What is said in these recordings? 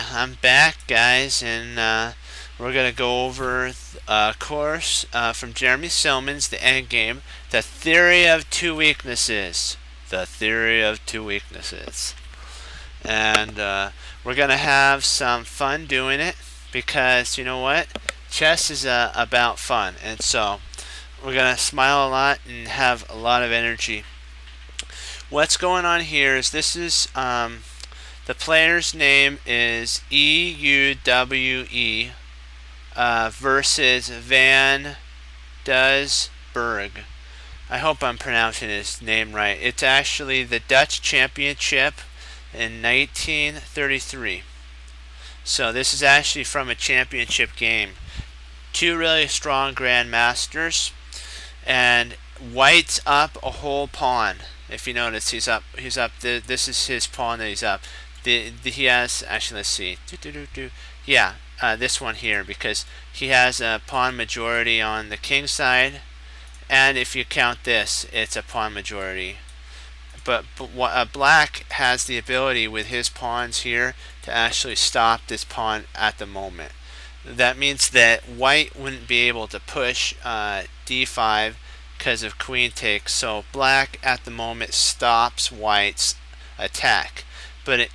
I'm back, guys, and we're gonna go over a course from Jeremy Silman's The Endgame, The Theory of Two Weaknesses. The Theory of Two Weaknesses. And we're gonna have some fun doing it because you know what? Chess is about fun, and so we're gonna smile a lot and have a lot of energy. What's going on here is this is the player's name is EUWE versus Van Doesburg. I hope I'm pronouncing his name right. It's actually the Dutch Championship in 1933. So this is actually from a championship game. Two really strong grandmasters, and White's up a whole pawn. If you notice, he's up. This is his pawn that he's up. He has, actually, let's see. Yeah, this one here, because he has a pawn majority on the king side, and if you count this, it's a pawn majority. But black has the ability with his pawns here to actually stop this pawn at the moment. That means that white wouldn't be able to push d5 because of queen takes. So black at the moment stops white's attack. But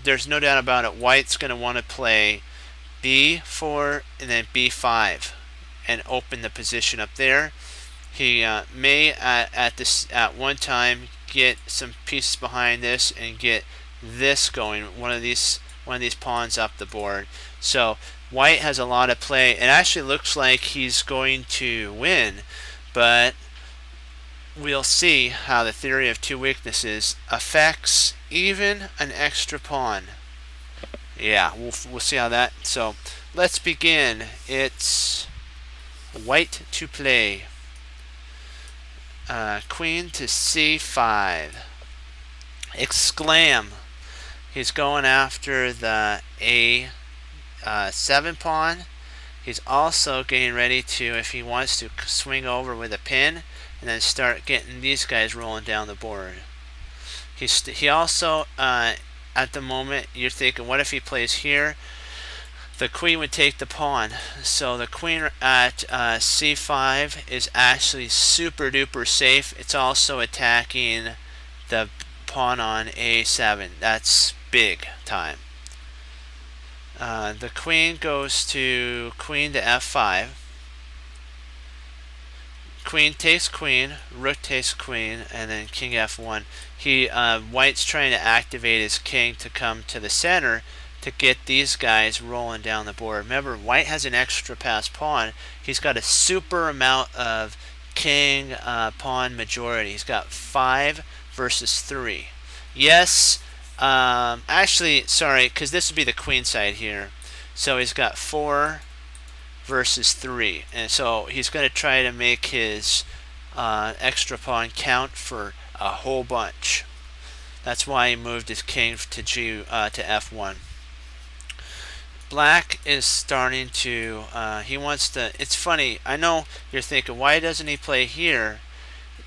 there's no doubt about it. White's going to want to play b4 and then b5 and open the position up there. He may at one time get some pieces behind this and get this going. One of these pawns up the board. So white has a lot of play. It actually looks like he's going to win, but we'll see how the theory of two weaknesses affects even an extra pawn. Yeah, we'll see how that. So let's begin. It's white to play. Queen to c5. Exclaim. He's going after the a7 pawn. He's also getting ready to, if he wants to, swing over with a pin and then start getting these guys rolling down the board. He also, at the moment, you're thinking, what if he plays here? The queen would take the pawn. So the queen at c5 is actually super duper safe. It's also attacking the pawn on a7. That's big time. The queen goes to queen to f5. Queen takes queen, rook takes queen, and then king f1. White's trying to activate his king to come to the center to get these guys rolling down the board. Remember, white has an extra pass pawn. He's got a super amount of king pawn majority. He's got 5 versus 3. Yes, actually, sorry, because this would be the queen side here. So he's got 4 versus 3, and so he's going to try to make his extra pawn count for a whole bunch. That's why he moved his king to f1. Black is starting to he wants to. It's funny, I know you're thinking, why doesn't he play here?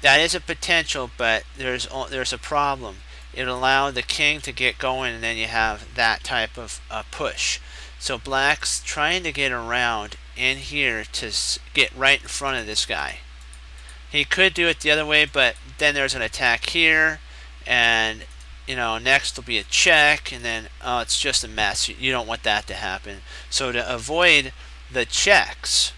That is a potential, but there's a problem. It allowed the king to get going, and then you have that type of push. So black's trying to get around in here to get right in front of this guy. He could do it the other way, but then there's an attack here, and next will be a check, and then it's just a mess. You don't want that to happen. So to avoid the checks,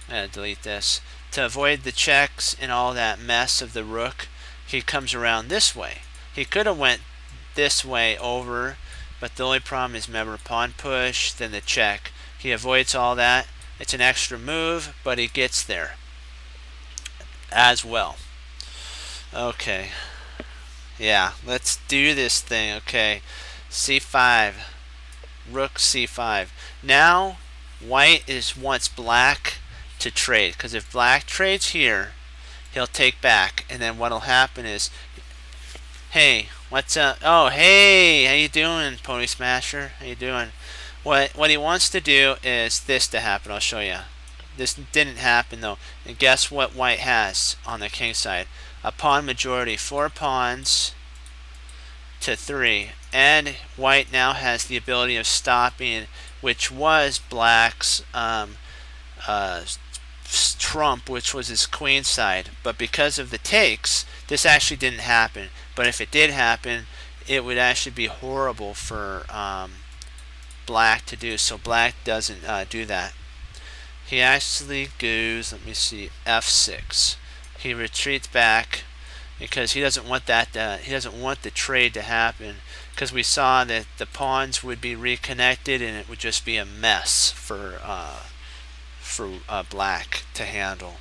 I'm gonna delete this. To avoid the checks and all that mess of the rook, he comes around this way. He could have went this way over, but the only problem is, remember, pawn push, then the check. He avoids all that. It's an extra move, but he gets there as well. Okay. Yeah, let's do this thing. Okay. c5. Rook c5. Now, white wants black to trade, because if black trades here, he'll take back, and then what'll happen is, hey, what's up? Oh, hey, how you doing, Pony Smasher? How you doing? What he wants to do is this to happen. I'll show you. This didn't happen though. And guess what white has on the king side? A pawn majority. 4 pawns to 3. And white now has the ability of stopping, which was black's trump, which was his queen side. But because of the takes, this actually didn't happen. But if it did happen, it would actually be horrible for black to do. So black doesn't do that. He actually goes, let me see, f6. He retreats back because he doesn't want that. He doesn't want the trade to happen, because we saw that the pawns would be reconnected and it would just be a mess for black to handle.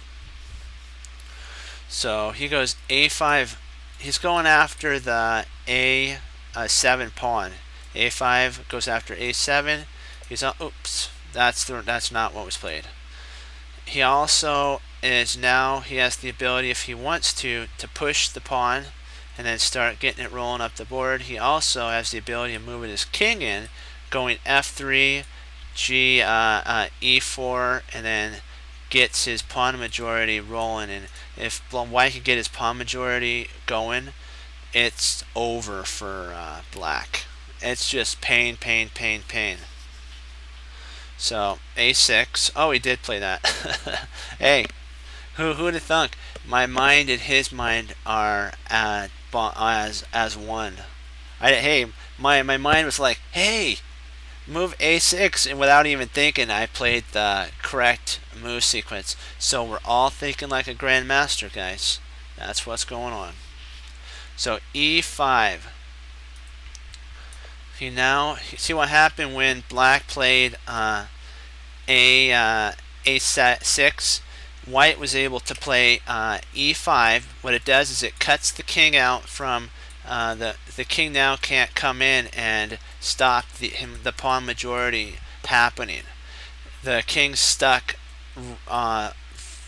So he goes a5. He's going after the a7 pawn. a5 goes after a7. He's on. Oops, that's not what was played. He also is now, he has the ability, if he wants to push the pawn and then start getting it rolling up the board. He also has the ability of moving his king in, going f3, e4, and then gets his pawn majority rolling. And if white can get his pawn majority going, it's over for black. It's just pain, pain, pain, pain. So a6. Oh, he did play that. Hey, who'd have thunk? My mind and his mind are as one. My mind was like, hey, move a6, and without even thinking, I played the correct move sequence. So we're all thinking like a grandmaster, guys. That's what's going on. So e5. See what happened when black played a6. White was able to play e5. What it does is it cuts the king out from the king. Now can't come in and stop the pawn majority happening. The king's stuck.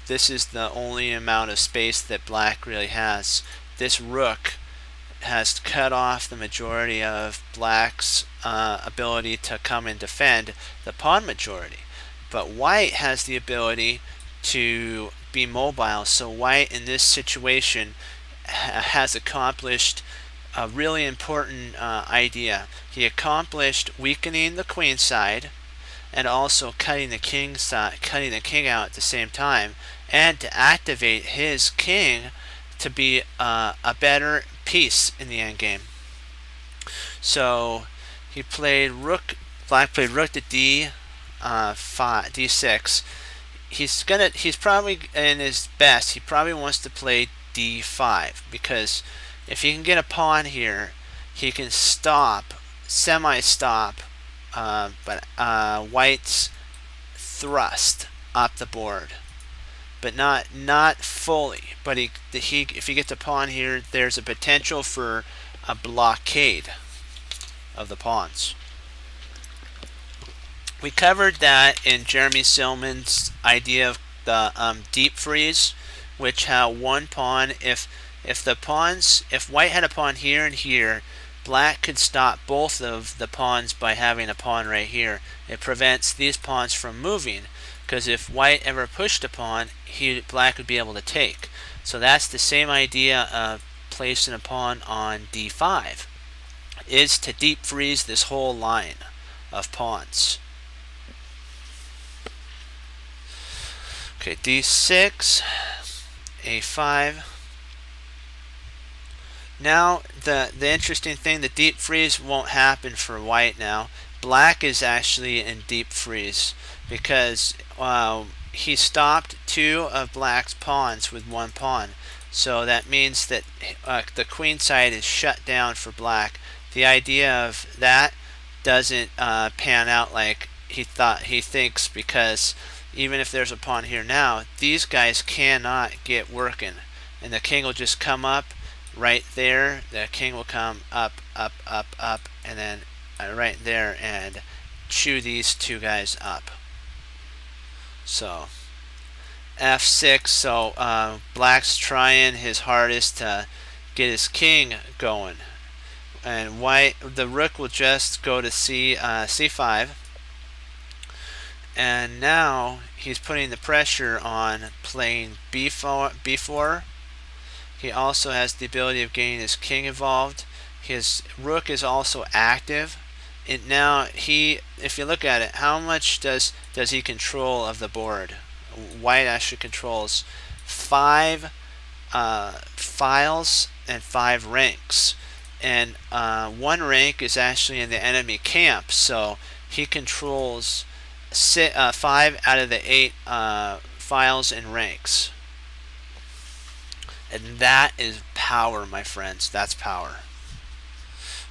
This is the only amount of space that black really has. This rook has cut off the majority of black's ability to come and defend the pawn majority. But white has the ability to be mobile. So white in this situation has accomplished a really important idea. He accomplished weakening the queen side and also cutting the king out at the same time, and to activate his king to be a better piece in the endgame. So he played rook. Black played rook to d6. He's probably in his best. He probably wants to play d5, because if he can get a pawn here, he can semi-stop white's thrust up the board, but not fully. But if he gets a pawn here, there's a potential for a blockade of the pawns. We covered that in Jeremy Silman's idea of the deep freeze, which how one pawn, if white had a pawn here and here, black could stop both of the pawns by having a pawn right here. It prevents these pawns from moving, because if white ever pushed a pawn, black would be able to take. So that's the same idea of placing a pawn on d5, is to deep freeze this whole line of pawns. Okay, d6, a5. Now the interesting thing, the deep freeze won't happen for white now. Black is actually in deep freeze because he stopped two of black's pawns with one pawn. So that means that the queen side is shut down for black. The idea of that doesn't pan out like he thinks, because even if there's a pawn here now, these guys cannot get working, and the king will just come up right there. The king will come up, up, up, up, and then right there and chew these two guys up. So f6. So black's trying his hardest to get his king going, and white, the rook will just go to c5. And now he's putting the pressure on playing b4. He also has the ability of getting his king involved. his rook is also active. And now if you look at it, how much does he control of the board? White actually controls 5 files and 5 ranks, and 1 rank is actually in the enemy camp, so he controls 5 out of the 8 files and ranks. And that is power, my friends. That's power.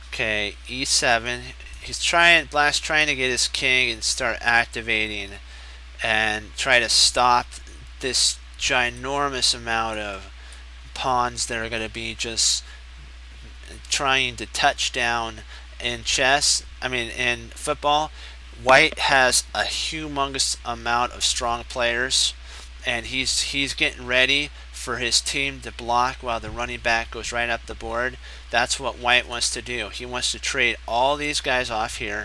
Okay, e7. Black's trying to get his king and start activating and try to stop this ginormous amount of pawns that are going to be just trying to touch down in chess. In football, White has a humongous amount of strong players, and he's getting ready for his team to block while the running back goes right up the board. That's what White wants to do. He wants to trade all these guys off here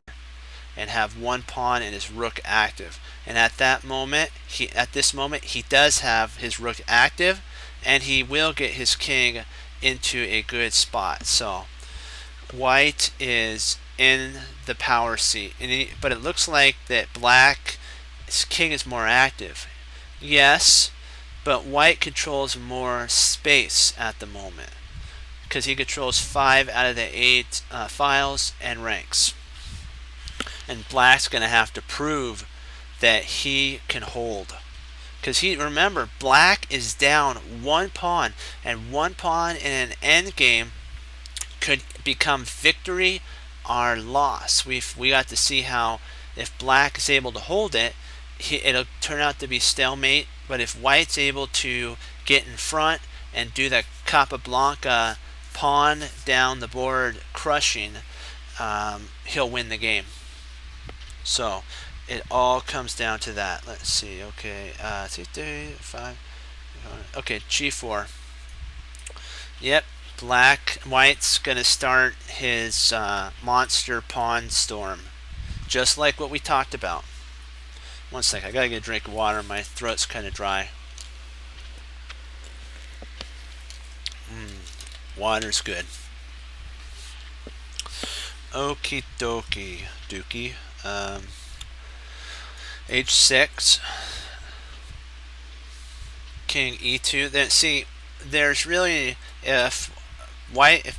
and have 1 pawn and his rook active. And at this moment, he does have his rook active, and he will get his king into a good spot. So White is in the power seat, but it looks like that Black's king is more active. Yes, but White controls more space at the moment because he controls 5 out of the 8 files and ranks. And Black's going to have to prove that he can hold. Because remember, Black is down 1 pawn, and 1 pawn in an endgame could become victory or loss. We got to see how if Black is able to hold it, it'll turn out to be stalemate. But if White's able to get in front and do the Capablanca pawn down the board crushing, he'll win the game. So it all comes down to that. Let's see. Okay, 5. Okay, g4. Yep, White's gonna start his monster pawn storm, just like what we talked about. One sec, I gotta get a drink of water. My throat's kind of dry. Water's good. Okie dokie, dookie. h6, king e2. Then see, there's really if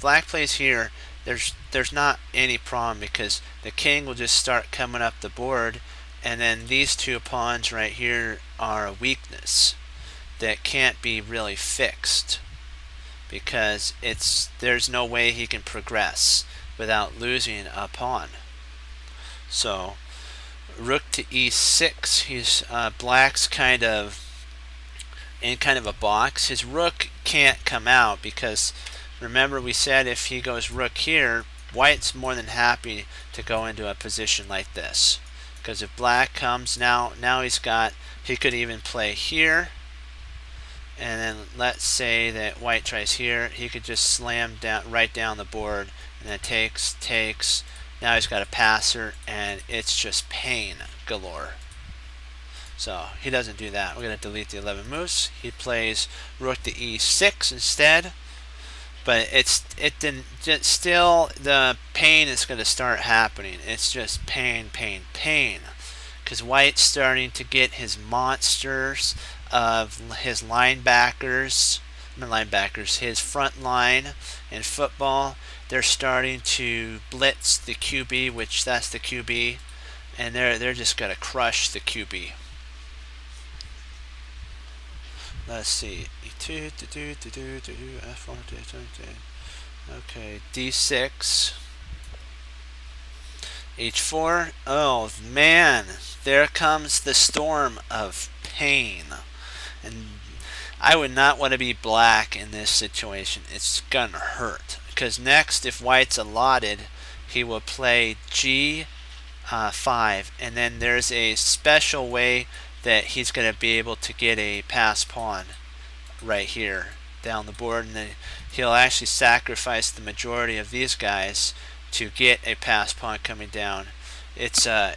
Black plays here, there's not any problem because the king will just start coming up the board, and then these 2 pawns right here are a weakness that can't be really fixed because there's no way he can progress without losing a pawn. So rook to e6. He's Black's kind of in a box. His rook can't come out because remember we said if he goes rook here, White's more than happy to go into a position like this. Because if Black comes now he could even play here, and then let's say that White tries here, he could just slam down right down the board, and then takes. Now he's got a passer, and it's just pain galore. So he doesn't do that. We're going to delete the 11 moves. He plays rook to e6 instead. But still the pain is going to start happening. It's just pain. Because White's starting to get his monsters of his linebackers, his front line in football. They're starting to blitz the QB, which that's the QB, and they're just going to crush the QB. Let's see. Okay, d6, h4. Oh man, there comes the storm of pain. And I would not want to be Black in this situation. It's gonna hurt. Because next, if White's allotted, he will play g5, and then there's a special way that he's going to be able to get a pass pawn right here down the board, and then he'll actually sacrifice the majority of these guys to get a pass pawn coming down. It's an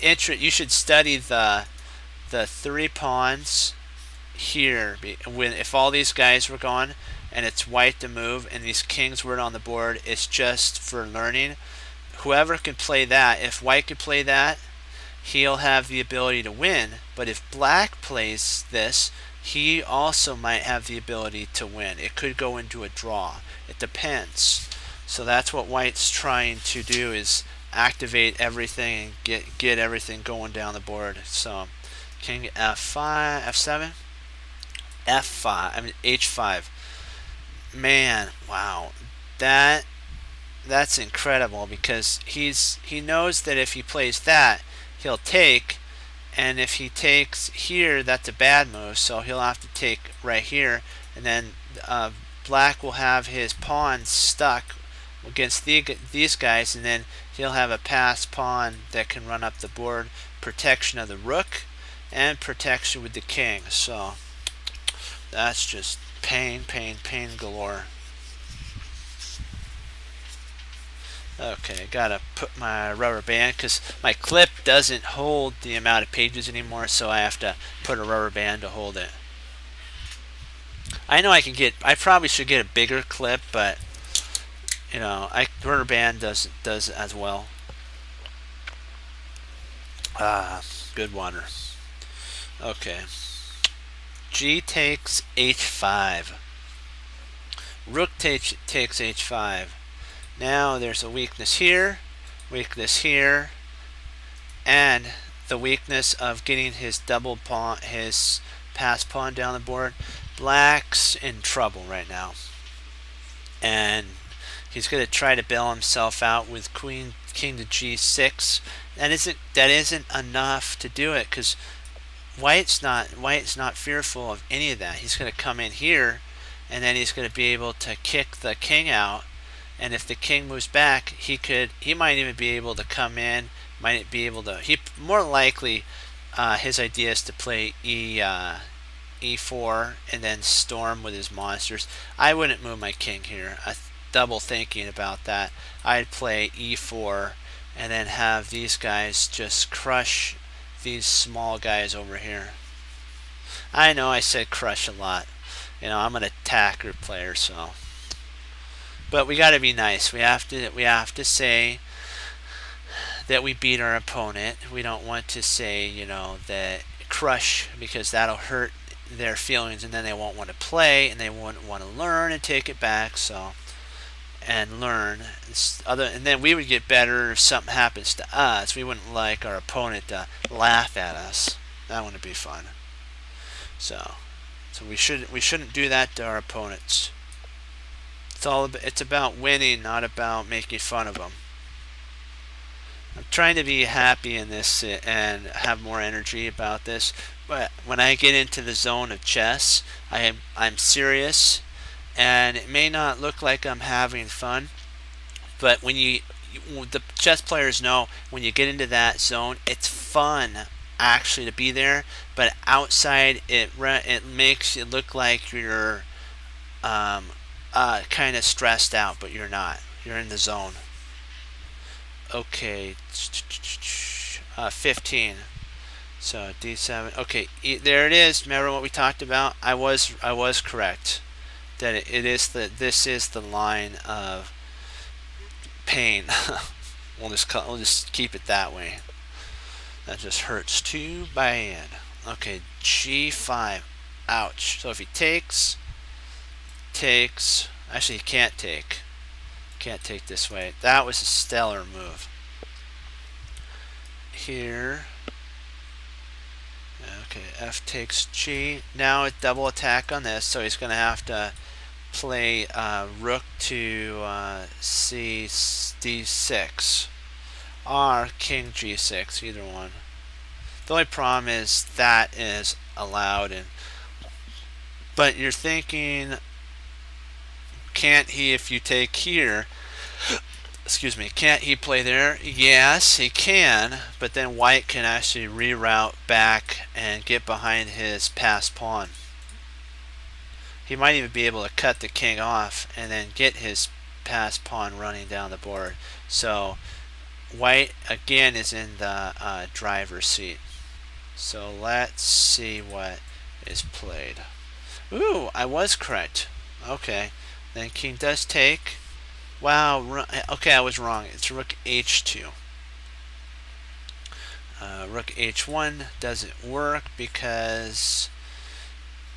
interest. You should study the 3 pawns here if all these guys were gone, and it's white to move, and these kings were on the board. It's just for learning. Whoever can play that, if white could play that, he'll have the ability to win. But if black plays this, he also might have the ability to win. It could go into a draw. It depends. So that's what white's trying to do, is activate everything and get everything going down the board. So king f5, f7, f5, I mean h5. Man, wow, that's incredible, because he knows that if he plays that, he'll take, and if he takes here, that's a bad move, so he'll have to take right here, and then black will have his pawns stuck against these guys, and then he'll have a passed pawn that can run up the board, protection of the rook, and protection with the king. So that's just pain galore. Okay, gotta put my rubber band, because my clip doesn't hold the amount of pages anymore, so I have to put a rubber band to hold it. I know I probably should get a bigger clip, but you know, rubber band does as well. Good water. Okay. G takes h5. Rook takes h5. Now there's a weakness here, and the weakness of getting his double pawn, his passed pawn down the board. Black's in trouble right now, and he's going to try to bail himself out with king to g6. That isn't enough to do it, because white's not fearful of any of that. He's going to come in here, and then he's going to be able to kick the king out. And if the king moves back, he might even be able to come in. More likely, his idea is to play e4 and then storm with his monsters. I wouldn't move my king here. Double thinking about that. I'd play e4 and then have these guys just crush these small guys over here. I know I said crush a lot. You know, I'm an attacker player, so. But we got to be nice. We have to say that we beat our opponent. We don't want to say, you know, that crush, because that'll hurt their feelings, and then they won't want to play, and they won't want to learn and take it back. So, and learn. And then we would get better if something happens to us. We wouldn't like our opponent to laugh at us. That wouldn't be fun. So we shouldn't do that to our opponents. It's about winning, not about making fun of them. I'm trying to be happy in this and have more energy about this. But when I get into the zone of chess, I'm serious, and it may not look like I'm having fun, but when the chess players know, when you get into that zone, it's fun actually to be there. But outside, it makes it look like you're kind of stressed out, but you're not. You're in the zone. Okay, 15. So d7. Okay, there it is. Remember what we talked about? I was correct. That this is the line of pain. we'll just keep it that way. That just hurts too bad. Okay, g5. Ouch. So if he takes. Actually, he can't take. Can't take this way. That was a stellar move. Here. Okay, f takes g. Now a double attack on this, so he's going to have to play rook to d6. Or king g6, either one. The only problem is that is allowed, but you're thinking, can't he, if you take here, excuse me, can't he play there? Yes, he can, but then white can actually reroute back and get behind his passed pawn. He might even be able to cut the king off and then get his passed pawn running down the board. So white again is in the driver's seat. So let's see what is played. Ooh, I was correct. Okay. Then king does take. Wow. Okay, I was wrong. It's rook h2. Rook h1 doesn't work because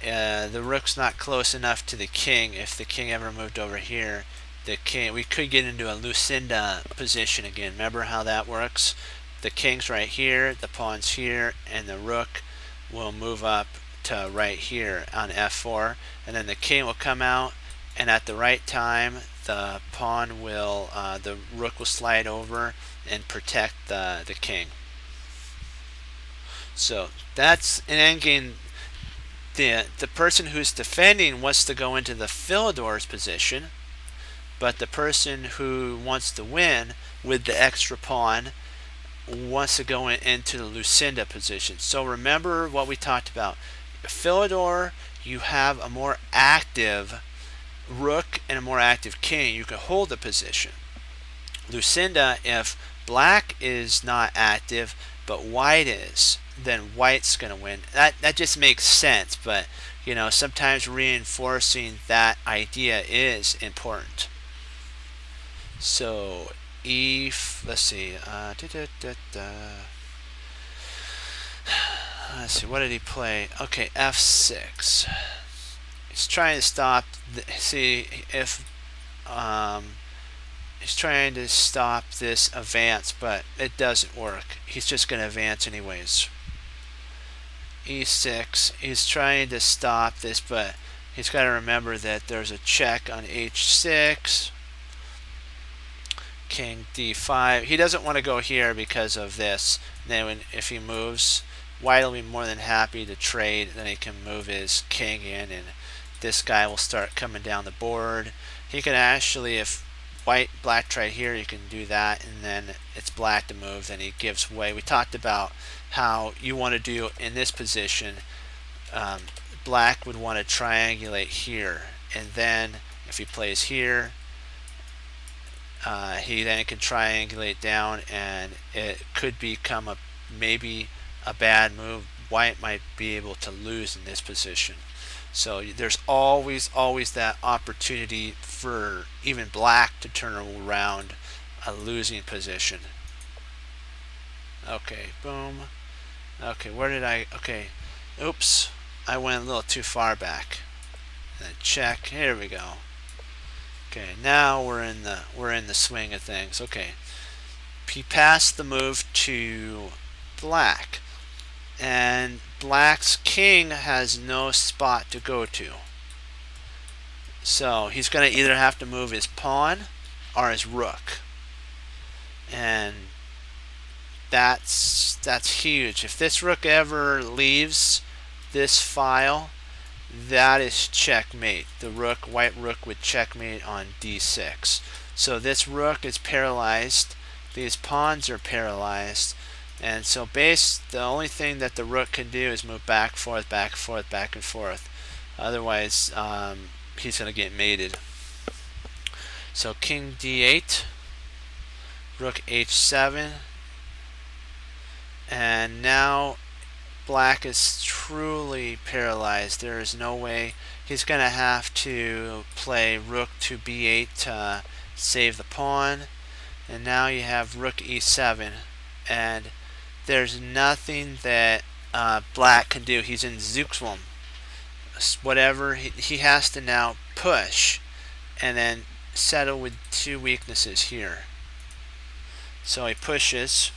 the rook's not close enough to the king. If the king ever moved over here, the king, we could get into a Lucinda position again. Remember how that works? The king's right here, the pawn's here, and the rook will move up to right here on f4, and then the king will come out, and at the right time the pawn will the rook will slide over and protect the king. So that's an endgame. The person who's defending wants to go into the Philidor's position, but the person who wants to win with the extra pawn wants to go into the Lucinda position. So remember what we talked about. Philidor, you have a more active rook and a more active king. You can hold the position. Lucinda, if black is not active but white is, then white's going to win. That just makes sense, but you know, sometimes reinforcing that idea is important. So let's see, let's see, what did he play? Okay, f6. He's trying to stop. See if he's trying to stop this advance, but it doesn't work. He's just going to advance anyways. e6. He's trying to stop this, but he's got to remember that there's a check on h6. King d5. He doesn't want to go here because of this. Then if he moves, white will be more than happy to trade. Then he can move his king in, and this guy will start coming down the board. He can actually, if black tried here, you can do that, and then it's black to move, then he gives way. We talked about how you want to do in this position. Black would want to triangulate here, and then if he plays here, he then can triangulate down, and it could become maybe a bad move. White might be able to lose in this position. So there's always that opportunity for even black to turn around a losing position. Okay, boom. Okay, where did I? Okay, oops, I went a little too far back. And then check. Here we go. Okay, now we're in the swing of things. Okay, he passed the move to black, and black's king has no spot to go to. So he's going to either have to move his pawn or his rook, and that's huge. If this rook ever leaves this file, that is checkmate. The white rook would checkmate on d6. So this rook is paralyzed. These pawns are paralyzed. And so the only thing that the rook can do is move back, forth, back, forth, back and forth. Otherwise, he's going to get mated. So king d8, rook h7, and now black is truly paralyzed. There is no way. He's going to have to play rook to b8 to save the pawn. And now you have rook e7, and there's nothing that black can do. He's in Zugzwang. Whatever, he has to now push and then settle with two weaknesses here. So he pushes.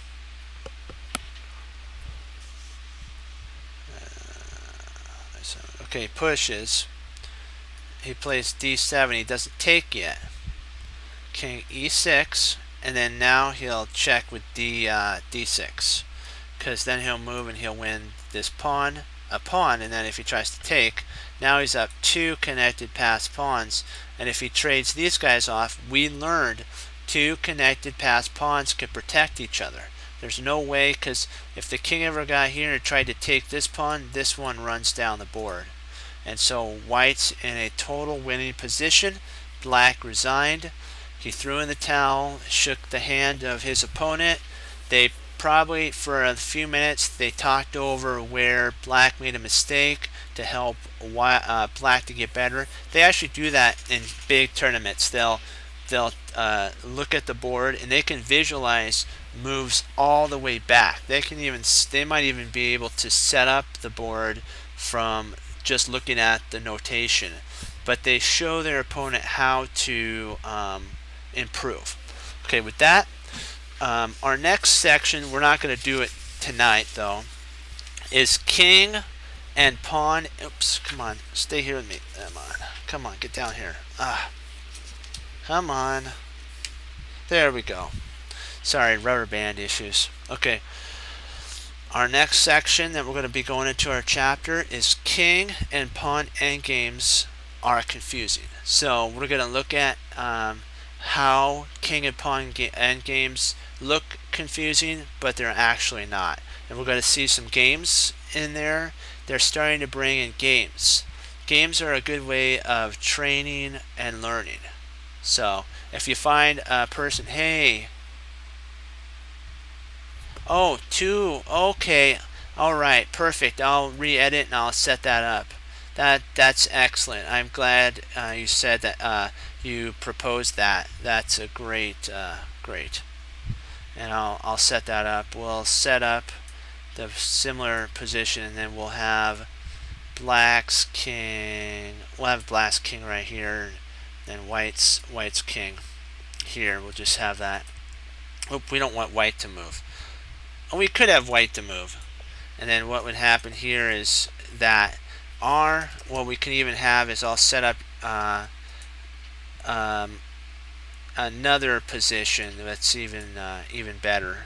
Okay, pushes. He plays d7. He doesn't take yet. King e6, and then now he'll check with d6, because then he'll move and he'll win this pawn, and then if he tries to take, now he's up two connected passed pawns, and if he trades these guys off, we learned two connected passed pawns can protect each other. There's no way, because if the king ever got here and tried to take this pawn, this one runs down the board. And so white's in a total winning position. Black resigned. He threw in the towel, shook the hand of his opponent. They probably for a few minutes they talked over where black made a mistake to help black to get better. They actually do that in big tournaments. They'll look at the board and they can visualize moves all the way back. They might even be able to set up the board from just looking at the notation, but they show their opponent how to improve. Okay, with that, our next section, we're not going to do it tonight though, is king and pawn. Oops, come on, stay here with me. Come on, get down here. Come on. There we go. Sorry, rubber band issues. Okay. Our next section that we're going to be going into our chapter is king and pawn endgames are confusing. So we're going to look at how king and pawn endgames look confusing, but they're actually not. And we're going to see some games in there. They're starting to bring in games. Games are a good way of training and learning. So if you find a person, hey, oh, 2, okay, all right, perfect. I'll re-edit and I'll set that up. That's excellent. I'm glad you said that. You proposed that. That's a great. And I'll set that up. We'll set up the similar position, and then we'll have black's king. We'll have black's king right here, then white's king here. We'll just have that. Oh, we don't want white to move. We could have white to move, and then what would happen here is that what we can even have is I'll set up another position that's even better.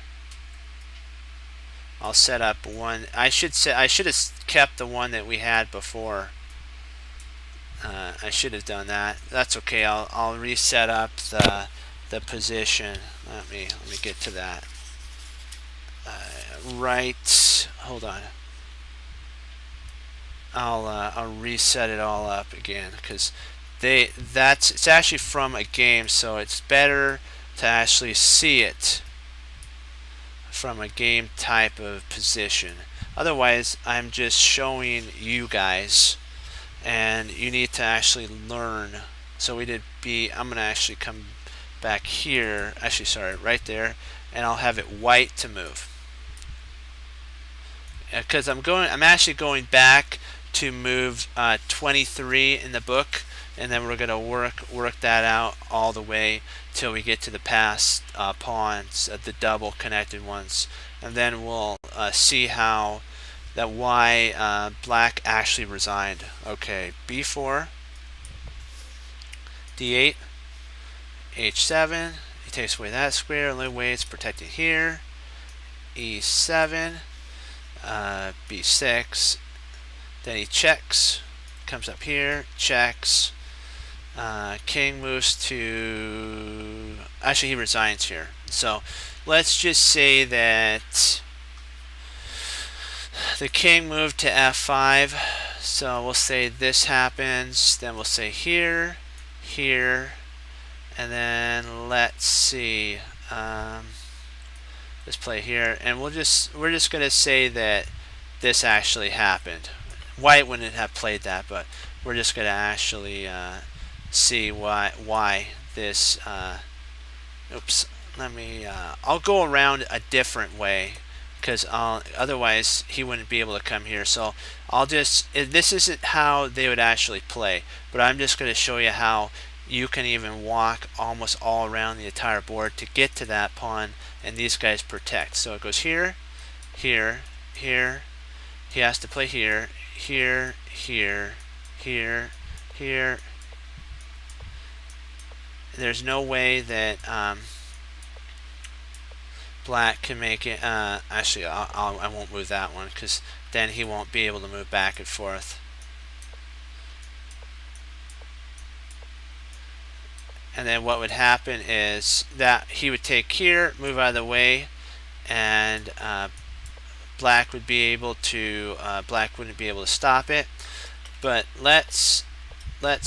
I'll set up one. I should have kept the one that we had before. I should have done that. That's okay. I'll reset up the position. Let me get to that. Right. Hold on. I'll reset it all up again because it's actually from a game, so it's better to actually see it from a game type of position. Otherwise, I'm just showing you guys, and you need to actually learn. So I'm gonna actually come back here. Actually, sorry, right there, and I'll have it white to move. Because I'm actually going back to move 23 in the book, and then we're gonna work that out all the way till we get to the past pawns, the double connected ones, and then we'll see why black actually resigned. Okay, b4, d8, h7. He takes away that square. Only way it's protected here. e7. b6, then he checks, comes up here, checks, king moves to, actually he resigns here. So let's just say that the king moved to f5, so we'll say this happens, then we'll say here, and then let's see, let's play here, and we're just going to say that this actually happened. White wouldn't have played that, but we're just going to actually see why this. Oops. I'll go around a different way because otherwise he wouldn't be able to come here. So this isn't how they would actually play, but I'm just going to show you how you can even walk almost all around the entire board to get to that pawn, and these guys protect. So it goes here, here, here. He has to play here, here, here, here, here. There's no way that black can make it. Actually, I won't move that one because then he won't be able to move back and forth. And then what would happen is that he would take here, move out of the way, and black wouldn't be able to stop it. But let's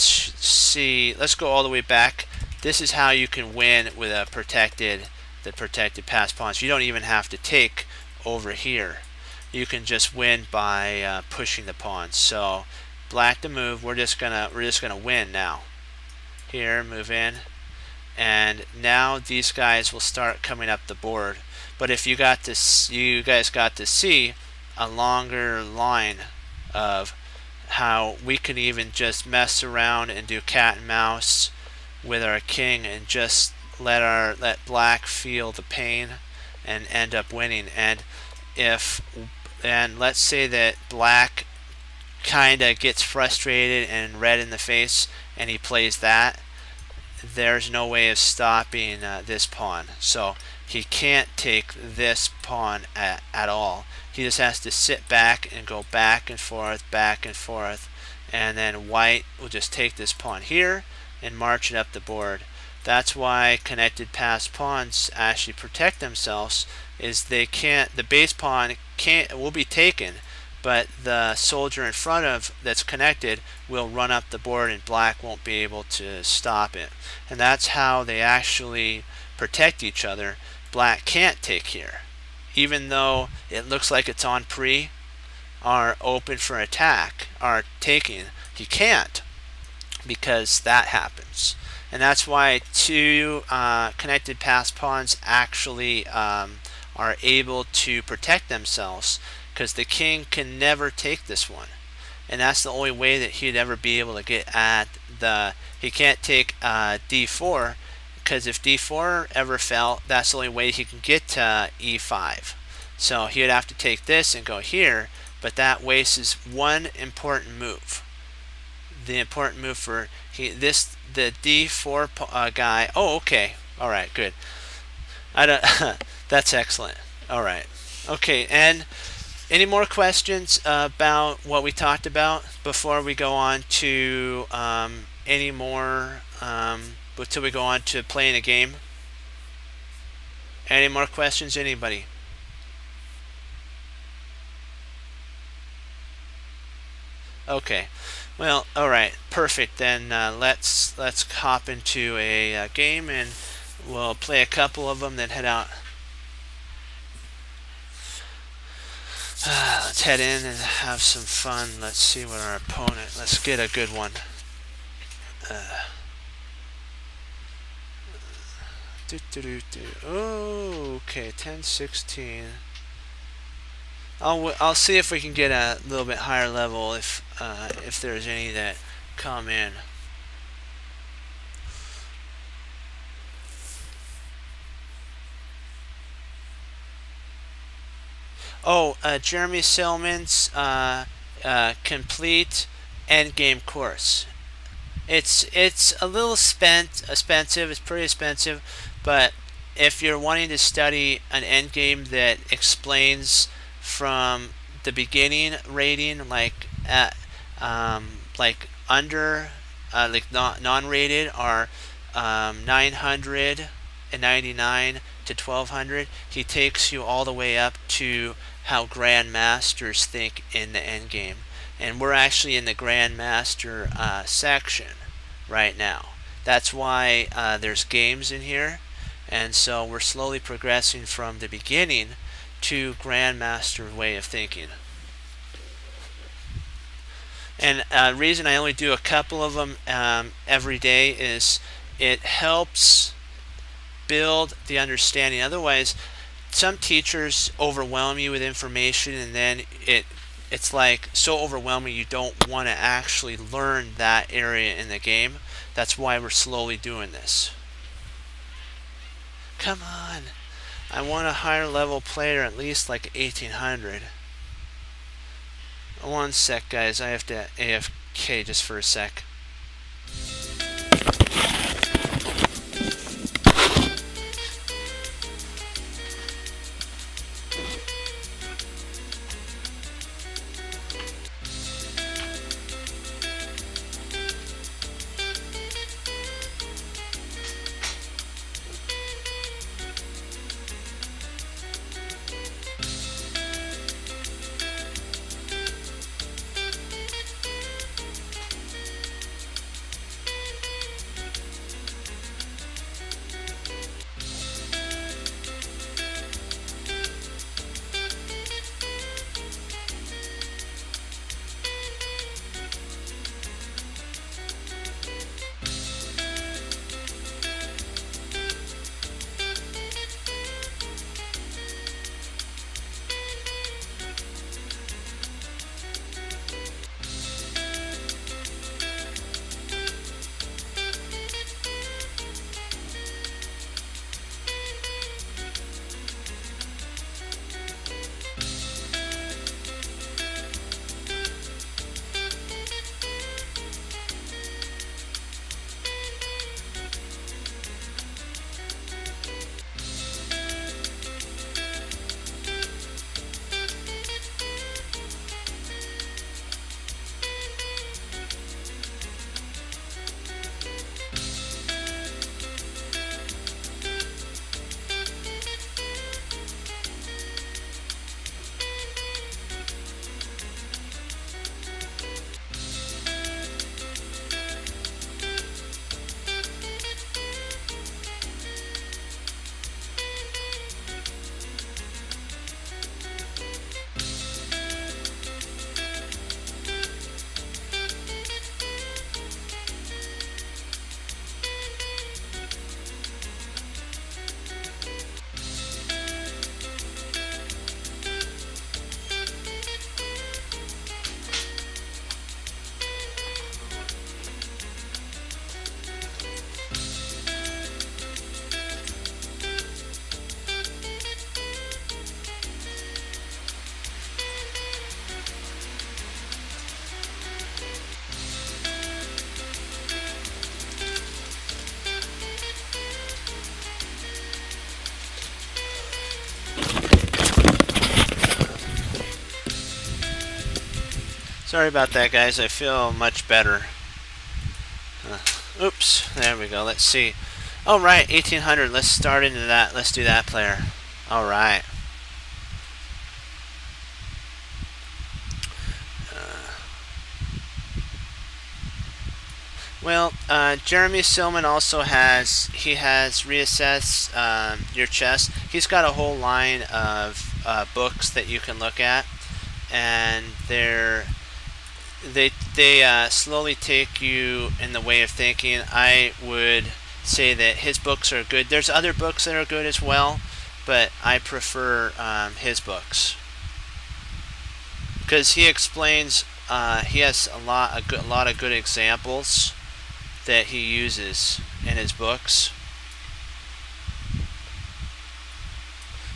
see. Let's go all the way back. This is how you can win with a protected the protected pass pawns. You don't even have to take over here. You can just win by pushing the pawns. So black to move. We're just gonna win now. Here, move in, and now these guys will start coming up the board. But if you guys got to see a longer line of how we can even just mess around and do cat and mouse with our king and just let black feel the pain and end up winning. And let's say that black kind of gets frustrated and red in the face and he plays that, there's no way of stopping this pawn. So he can't take this pawn at all. He just has to sit back and go back and forth, and then white will just take this pawn here and march it up the board. That's why connected pass pawns actually protect themselves, is they can't, the base pawn will be taken, but the soldier in front of that's connected will run up the board and black won't be able to stop it. And that's how they actually protect each other. Black can't take here. Even though it looks like it's on pre or open for attack or taking, he can't, because that happens. And that's why two connected pass pawns actually are able to protect themselves, because the king can never take this one. And that's the only way that he'd ever be able to get at he can't take d4, because if d4 ever fell, that's the only way he can get to e5. So he would have to take this and go here, but that wastes one important move. The important move for the d4 guy. Oh, okay. All right, good. That's excellent. All right. Okay, and any more questions about what we talked about before we go on to any more, until we go on to playing a game? Any more questions, anybody? Okay. Well, all right, perfect. Then let's hop into a game, and we'll play a couple of them, then head out. Let's head in and have some fun. Let's see what our opponent. Let's get a good one. Oh, okay, 10-16. I'll see if we can get a little bit higher level if there's any that come in. Oh, Jeremy Silman's complete endgame course. It's a little expensive. It's pretty expensive, but if you're wanting to study an endgame that explains from the beginning rating, like under, like non-rated, are 999 to 1200, he takes you all the way up to how grandmasters think in the end game. And we're actually in the grandmaster section right now. That's why there's games in here, and so we're slowly progressing from the beginning to grandmaster way of thinking. And the reason I only do a couple of them every day is it helps build the understanding. Otherwise, some teachers overwhelm you with information, and then it's like so overwhelming you don't want to actually learn that area in the game. That's why we're slowly doing this. Come on. I want a higher level player, at least like 1800. One sec, guys. I have to AFK just for a sec. Sorry about that, guys. I feel much better. Oops. There we go. Let's see. All right, 1800. Let's start into that. Let's do that player. All right. Well, Jeremy Silman also has reassessed your chess. He's got a whole line of books that you can look at, and they slowly take you in the way of thinking. I would say that his books are good. There's other books that are good as well, but I prefer his books because he explains. He has a lot of good examples that he uses in his books.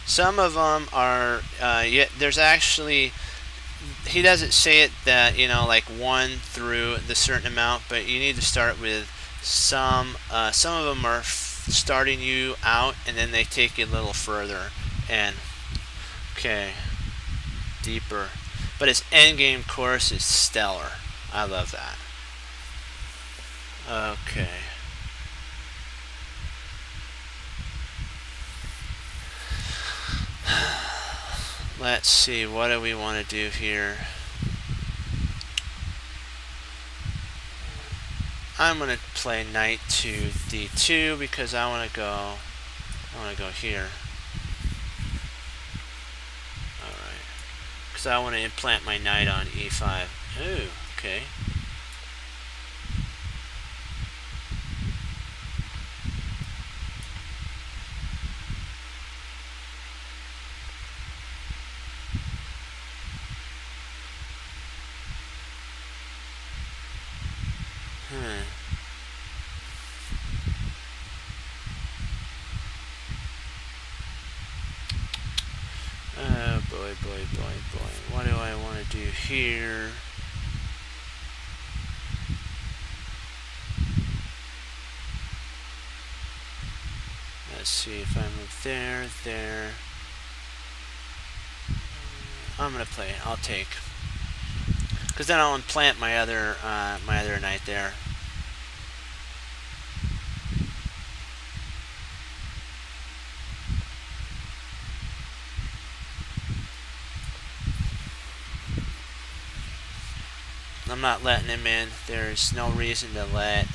Some of them are there's actually, he doesn't say it that, like 1 through the certain amount, but you need to start with some of them are starting you out and then they take you a little further and deeper, but his endgame course is stellar. I love that. Okay. Let's see, what do we want to do here? I'm going to play knight to d2 because I want to go here. Alright. Because I want to implant my knight on e5. Ooh, okay. Oh boy. What do I want to do here? Let's see if I move there. I'm gonna play. I'll take, because then I'll implant my other knight there. I'm not letting him in. There's no reason to let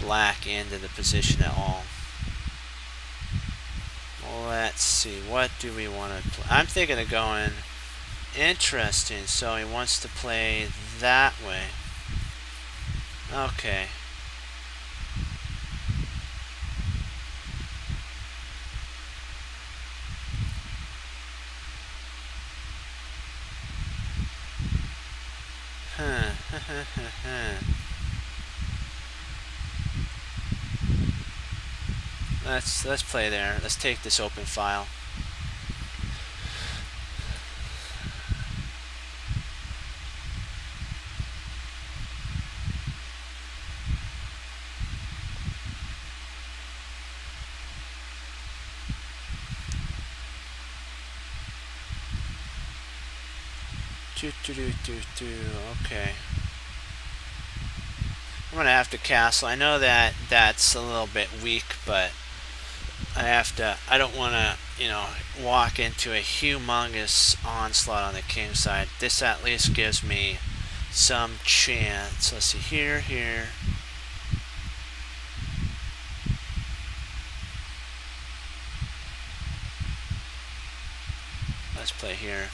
black into the position at all. Let's see, what do we want to play? I'm thinking of going interesting, so he wants to play that way. Okay. Let's play there. Let's take this open file. Okay. I'm gonna have to castle. I know that that's a little bit weak, but I don't want to, walk into a humongous onslaught on the king side. This at least gives me some chance. Let's see, here. Let's play here.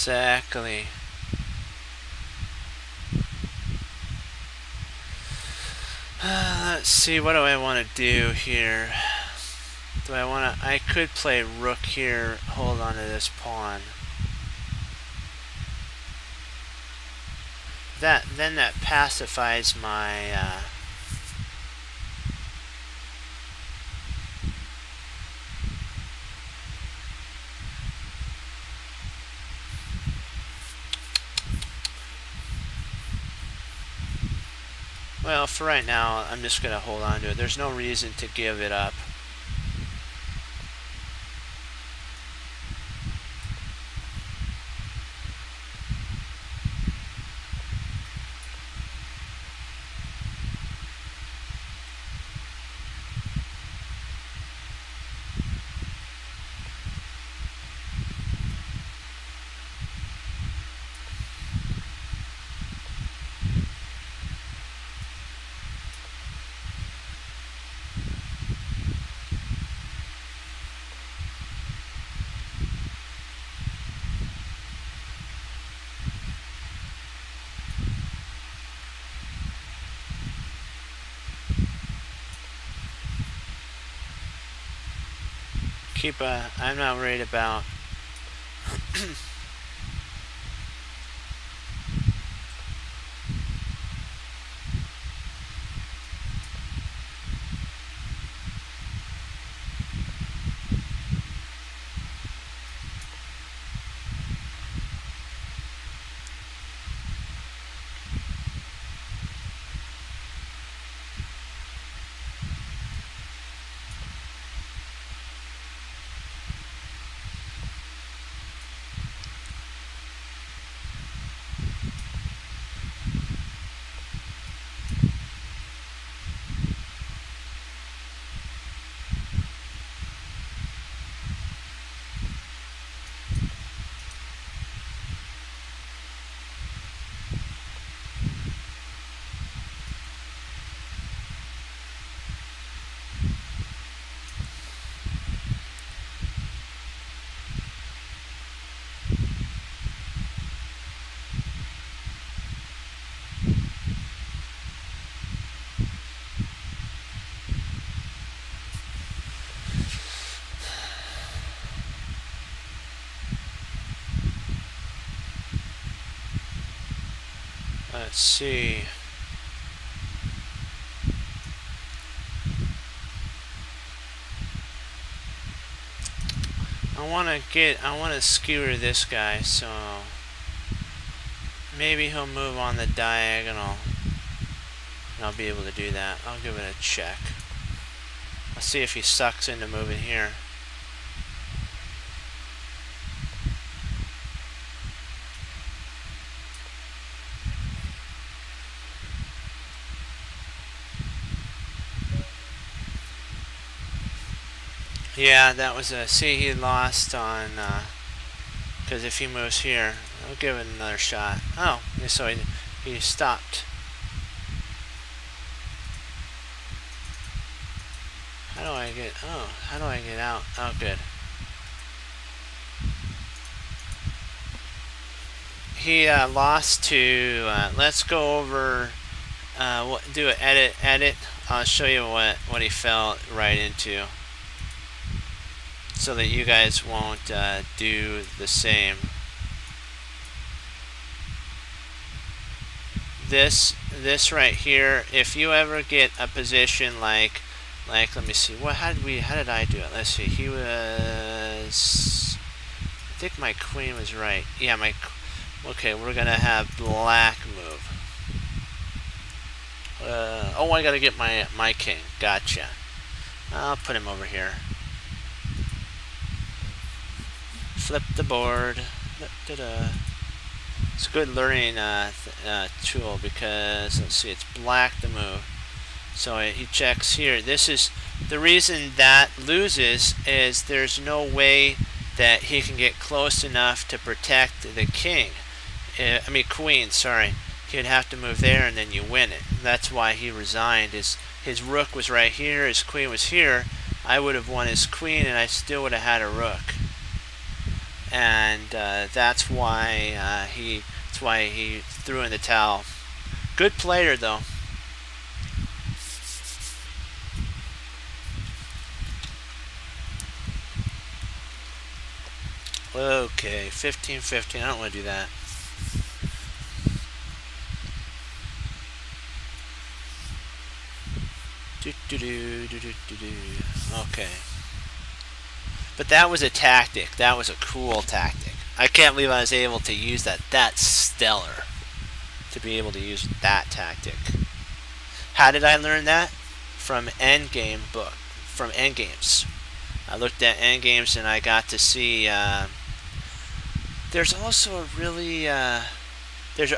Exactly. Let's see, what do I want to do here? Do I want to... I could play rook here, hold on to this pawn. Then that pacifies my... Well, for right now, I'm just going to hold on to it. There's no reason to give it up. I'm not worried about... Let's see. I want to skewer this guy, so maybe he'll move on the diagonal. And I'll be able to do that. I'll give it a check. I'll see if he sucks into moving here. Yeah, that was a... See, he lost on... because if he moves here, I'll give it another shot. Oh, so he stopped. How do I get... Oh, how do I get out? Oh, good. He lost to... let's go over... do an edit. I'll show you what he fell right into, so that you guys won't do the same. This right here, if you ever get a position like let me see, how did I do it? Let's see, he was... I think my queen was right. Yeah, okay, we're gonna have black move. Oh, I gotta get my king. Gotcha. I'll put him over here. Flip the board. It's a good learning tool, because let's see, it's black to move. So he checks here. This is the reason that loses, is there's no way that he can get close enough to protect the king. I mean queen, sorry. He'd have to move there and then you win it. That's why he resigned. His rook was right here, his queen was here. I would have won his queen and I still would have had a rook. and that's why he threw in the towel. Good player though. Okay, 15-15. I don't want to do that. Okay. But that was a tactic. That was a cool tactic. I can't believe I was able to use that. That's stellar. To be able to use that tactic. How did I learn that? From Endgame book. From Endgames. I looked at Endgames and I got to see. There's also a really there's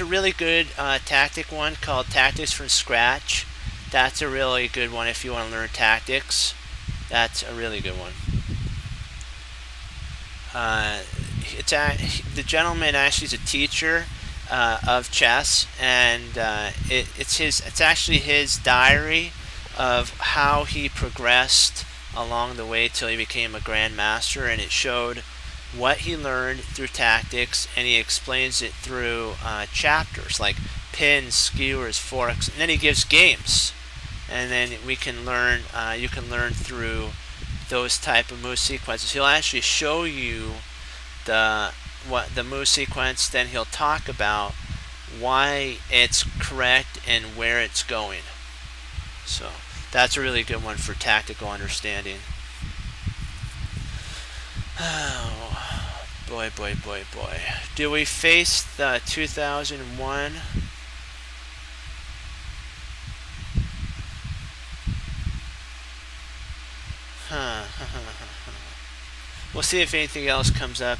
a really good tactic one called Tactics from Scratch. That's a really good one if you want to learn tactics. That's a really good one. The gentleman actually is a teacher of chess, and it's actually his diary of how he progressed along the way till he became a grandmaster, and it showed what he learned through tactics, and he explains it through chapters like pins, skewers, forks, and then he gives games, and then we can learn. You can learn through those type of move sequences. He'll actually show you the move sequence, then he'll talk about why it's correct and where it's going. So that's a really good one for tactical understanding. Oh, boy. Do we face the 2001? We'll see if anything else comes up.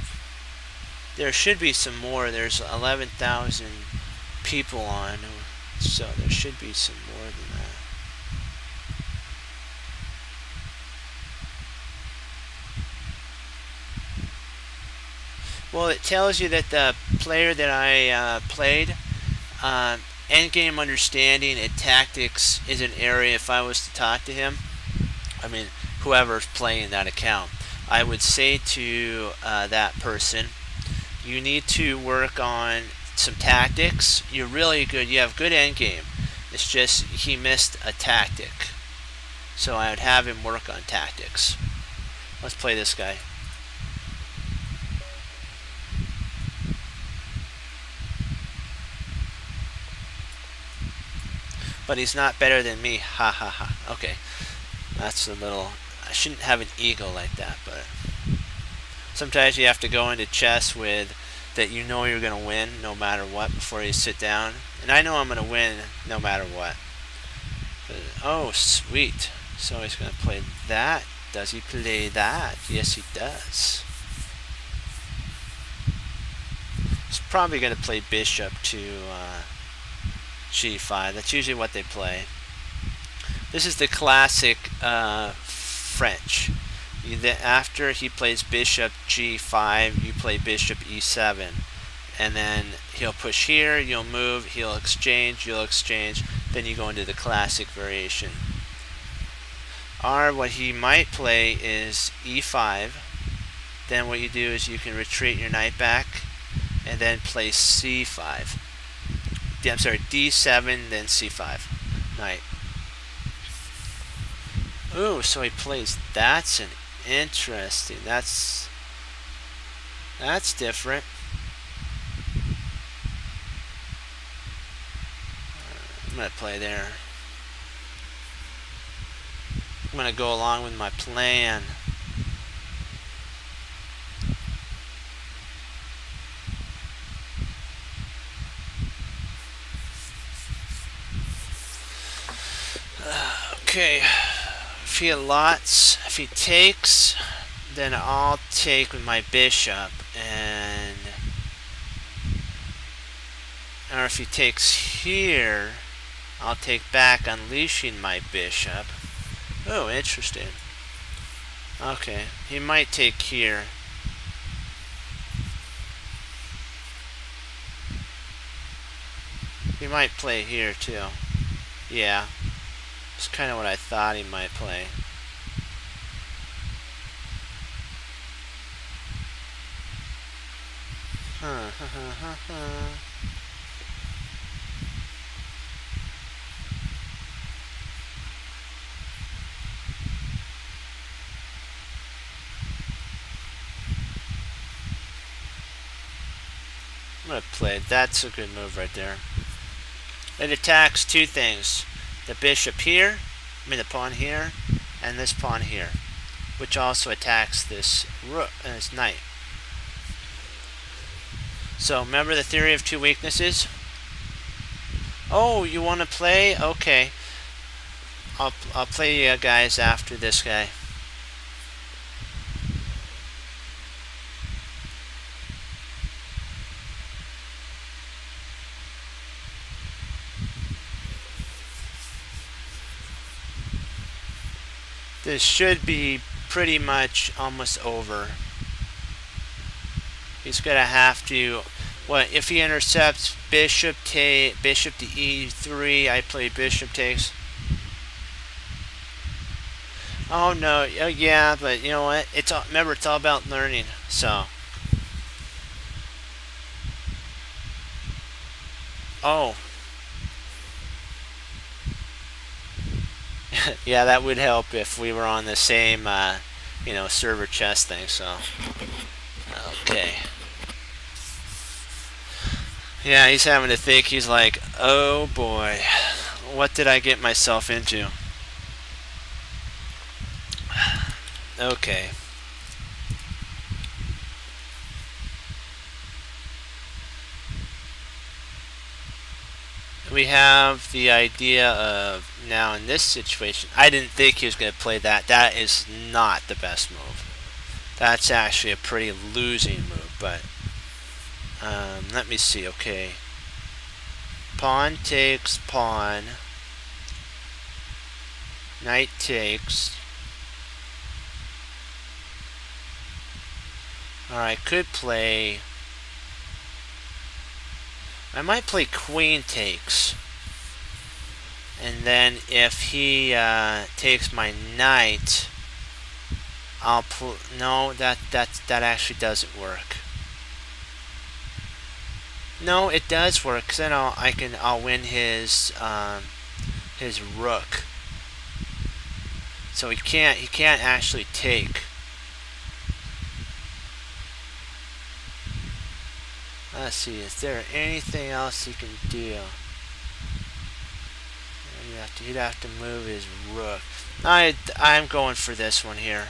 There should be some more. There's 11,000 people on, so there should be some more than that. Well, it tells you that the player that I played, endgame understanding and tactics is an area. If I was to talk to him, I mean, whoever's playing that account, I would say to that person, you need to work on some tactics. You're really good. You have good endgame. It's just he missed a tactic. So I would have him work on tactics. Let's play this guy. But he's not better than me. Ha ha ha. Okay. That's a little... I shouldn't have an ego like that, but... Sometimes you have to go into chess with that you know you're going to win no matter what before you sit down. And I know I'm going to win no matter what. But, oh, sweet. So he's going to play that. Does he play that? Yes, he does. He's probably going to play bishop to g5. That's usually what they play. This is the classic French. After he plays bishop g5, you play bishop e7, and then he'll push here, you'll move, he'll exchange, you'll exchange, then you go into the classic variation. Or what he might play is e5, then what you do is you can retreat your knight back, and then play c5. I'm sorry, d7, then c5. Knight. Ooh, so he plays. That's an interesting. That's different. I'm gonna play there. I'm gonna go along with my plan. Okay, if he takes, then I'll take with my bishop, or if he takes here, I'll take back, unleashing my bishop. Oh, interesting. Okay, he might take here. He might play here too. Yeah. It's kind of what I thought he might play. I'm gonna play. That's a good move right there. It attacks two things: the bishop here, the pawn here, and this pawn here, which also attacks this rook and this knight. So remember the theory of two weaknesses? Oh, you want to play? Okay, I'll play you guys after this guy. This should be pretty much almost over. He's gonna have to. What if he intercepts bishop to e3? I play bishop takes. Oh no, yeah, but you know what? Remember, it's all about learning. So. Oh. Yeah, that would help if we were on the same, server chess thing. So. Okay. Yeah, he's having to think. He's like, oh boy, what did I get myself into? Okay. We have the idea of now in this situation. I didn't think he was going to play that. That is not the best move. That's actually a pretty losing move, but let me see. Okay. Pawn takes pawn. Knight takes. Alright, could play. I might play queen takes. And then if he takes my knight, I'll no, that actually doesn't work. No, it does work, cause then I'll win his rook. So he can't actually take. Let's see, is there anything else he can do? He'd have to move his rook. I'm going for this one here.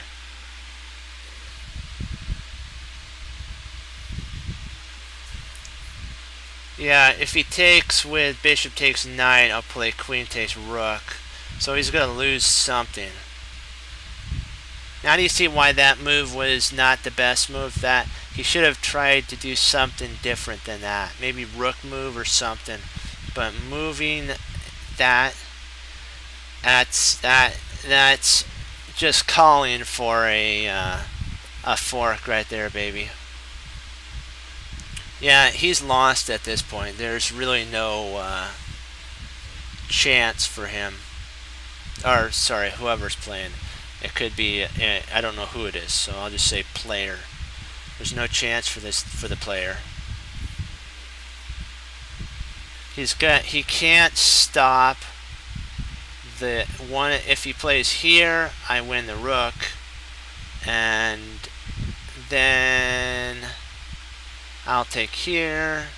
Yeah, if he takes with bishop takes knight, I'll play queen takes rook. So he's going to lose something. Now do you see why that move was not the best move? That he should have tried to do something different than that. Maybe rook move or something. But moving that's just calling for a fork right there, baby. Yeah, he's lost at this point. There's really no chance for him. Or sorry, whoever's playing. It could be I don't know who it is, so I'll just say player. There's no chance for the player. He can't stop the one. If he plays here, I win the rook, and then I'll take here.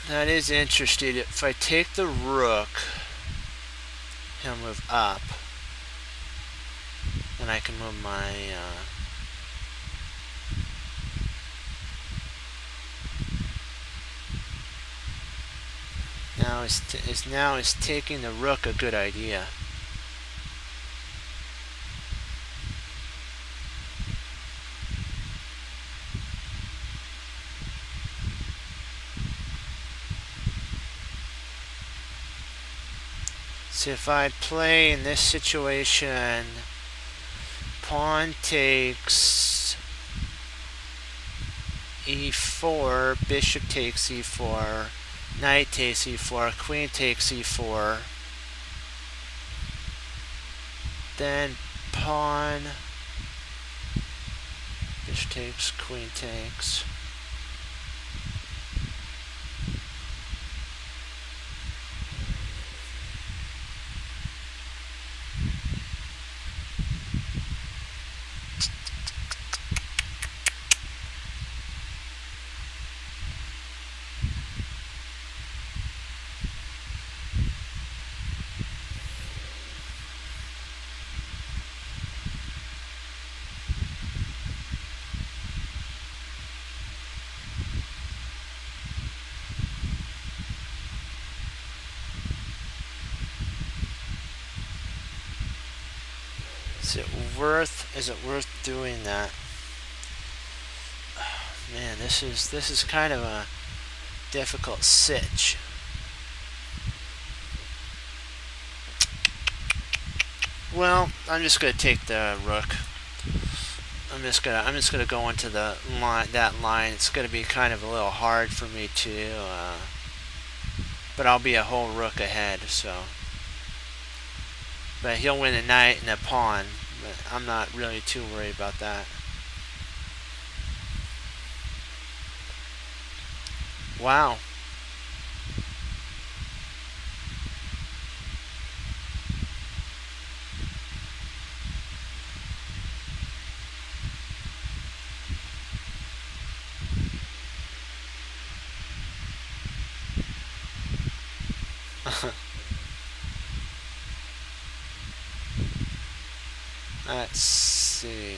That is interesting. If I take the rook, he'll move up. Then I can move my... Now is taking the rook a good idea? So if I play in this situation, pawn takes e4, bishop takes e4, knight takes e4, queen takes e4, then pawn, bishop takes, queen takes. Is it worth doing that? Man, this is kind of a difficult sitch. Well, I'm just gonna take the rook. I'm just gonna go into the line, that line. It's gonna be kind of a little hard for me to, but I'll be a whole rook ahead. So, but he'll win a knight and a pawn. But I'm not really too worried about that. Wow. Let's see.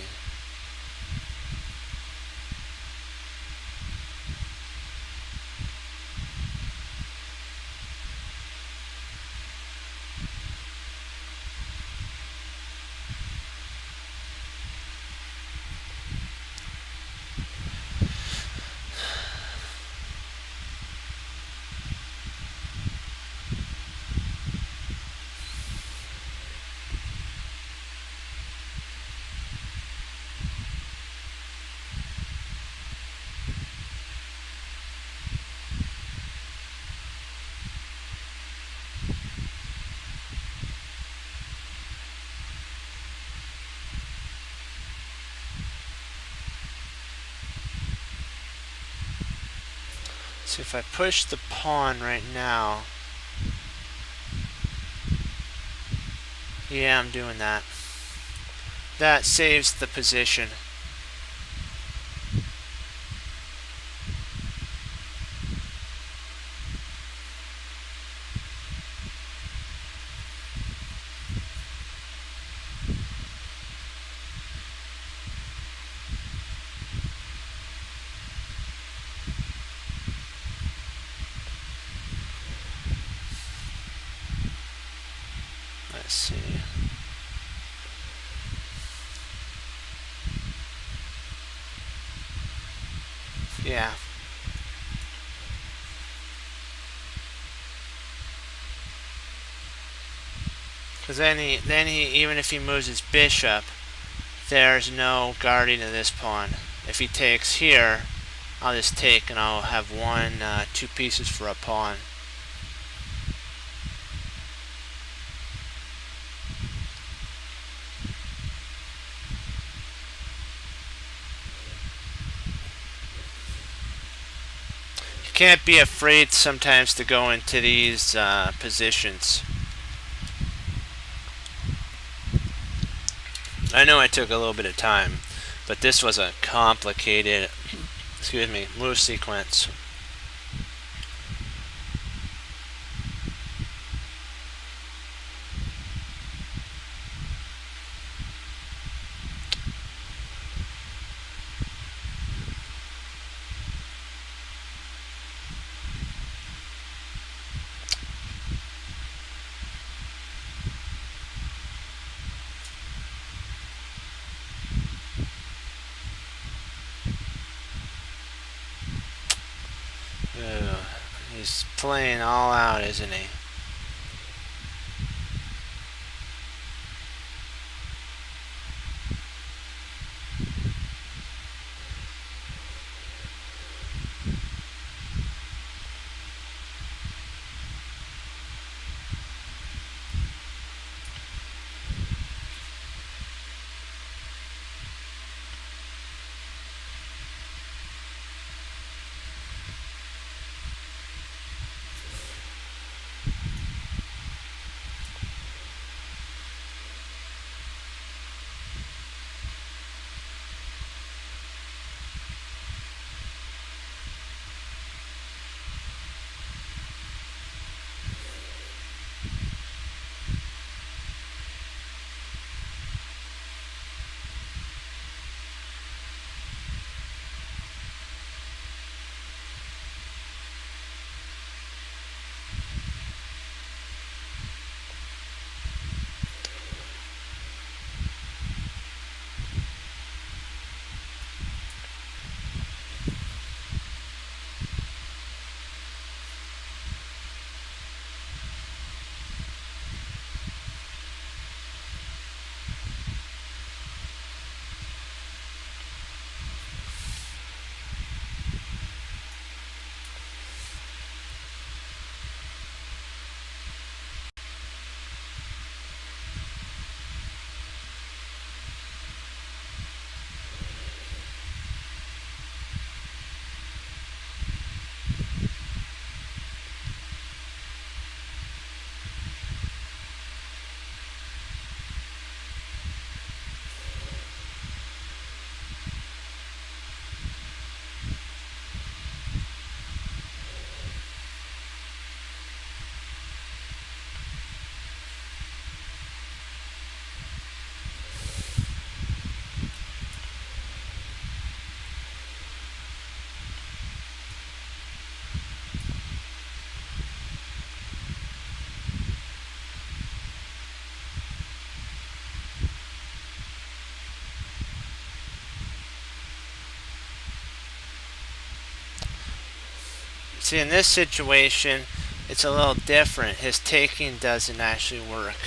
So if I push the pawn right now, yeah, I'm doing that. That saves the position. Let's see. Yeah. Because then he, even if he moves his bishop, there's no guarding of this pawn. If he takes here, I'll just take and I'll have two pieces for a pawn. You can't be afraid sometimes to go into these positions. I know it took a little bit of time, but this was a complicated, excuse me, move sequence. He's playing all out, isn't he? See, in this situation, it's a little different. His taking doesn't actually work.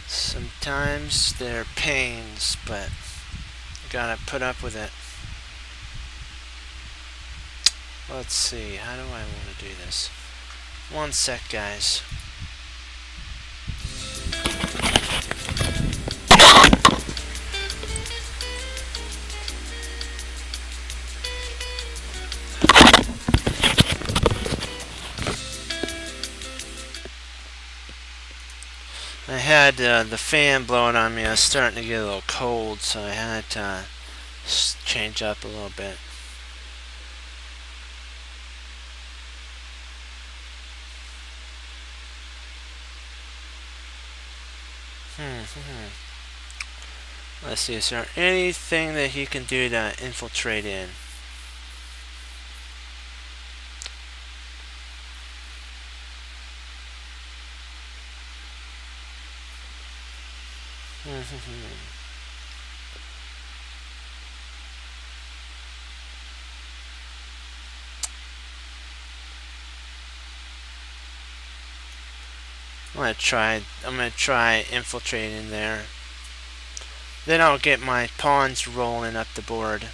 Sometimes they're pains, but you gotta put up with it. Let's see, how do I want to do this? One sec, guys. I had the fan blowing on me. I was starting to get a little cold, so I had to change up a little bit. Let's see, is there anything that he can do to infiltrate in? I'm gonna try infiltrating there. Then I'll get my pawns rolling up the board.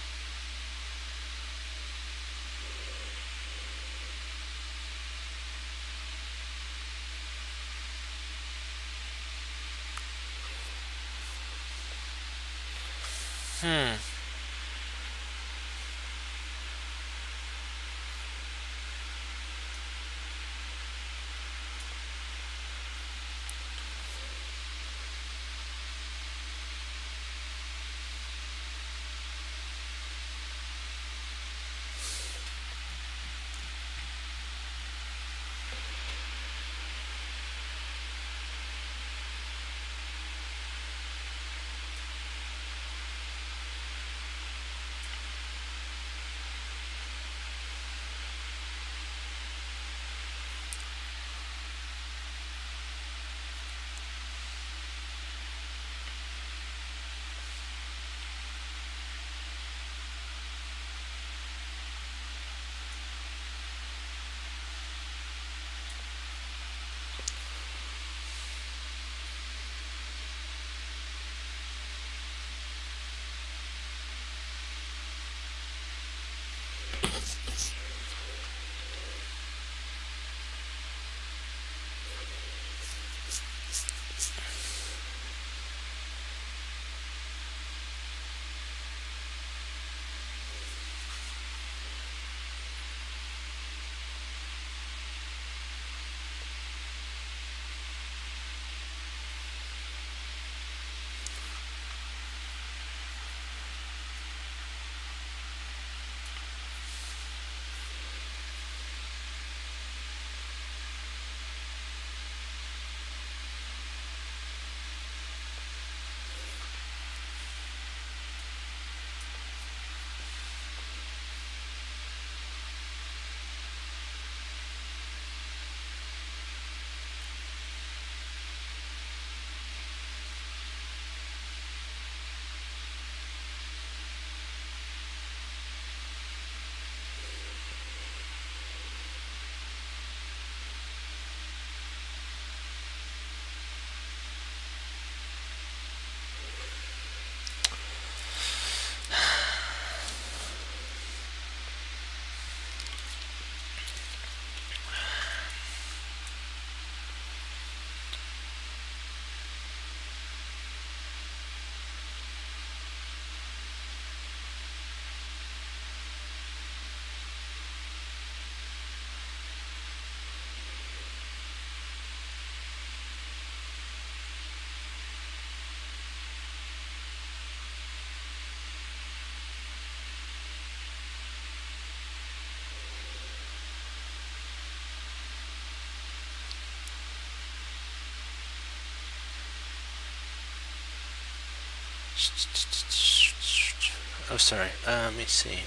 Oh, sorry. Let me see.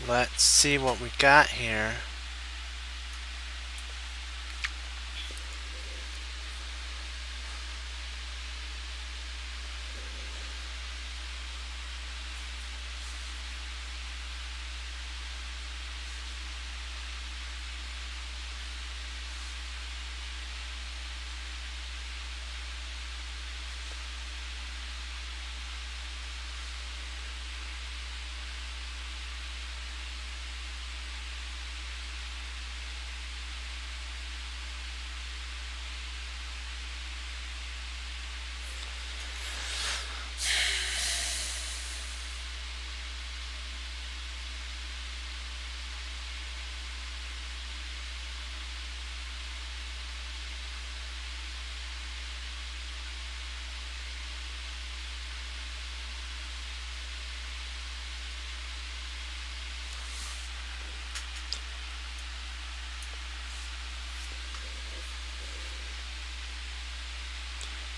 Let's see what we got here.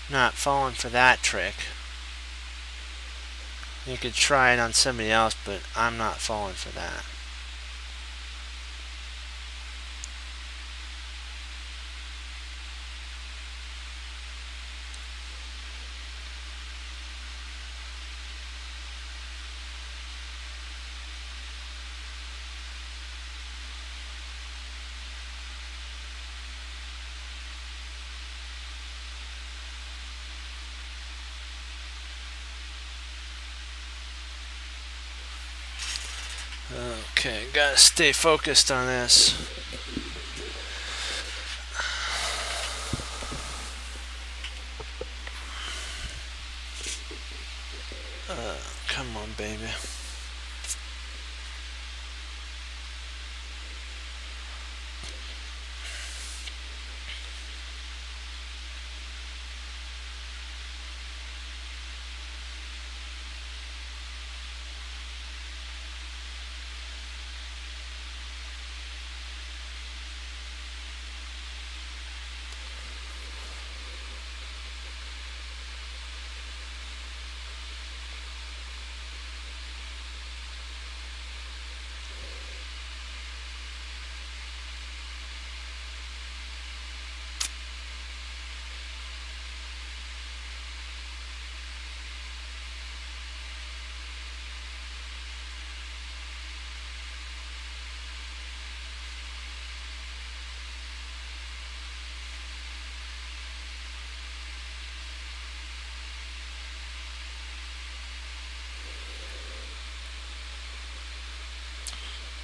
Not falling for that trick. You could try it on somebody else, but I'm not falling for that. Okay, gotta stay focused on this. Come on, baby.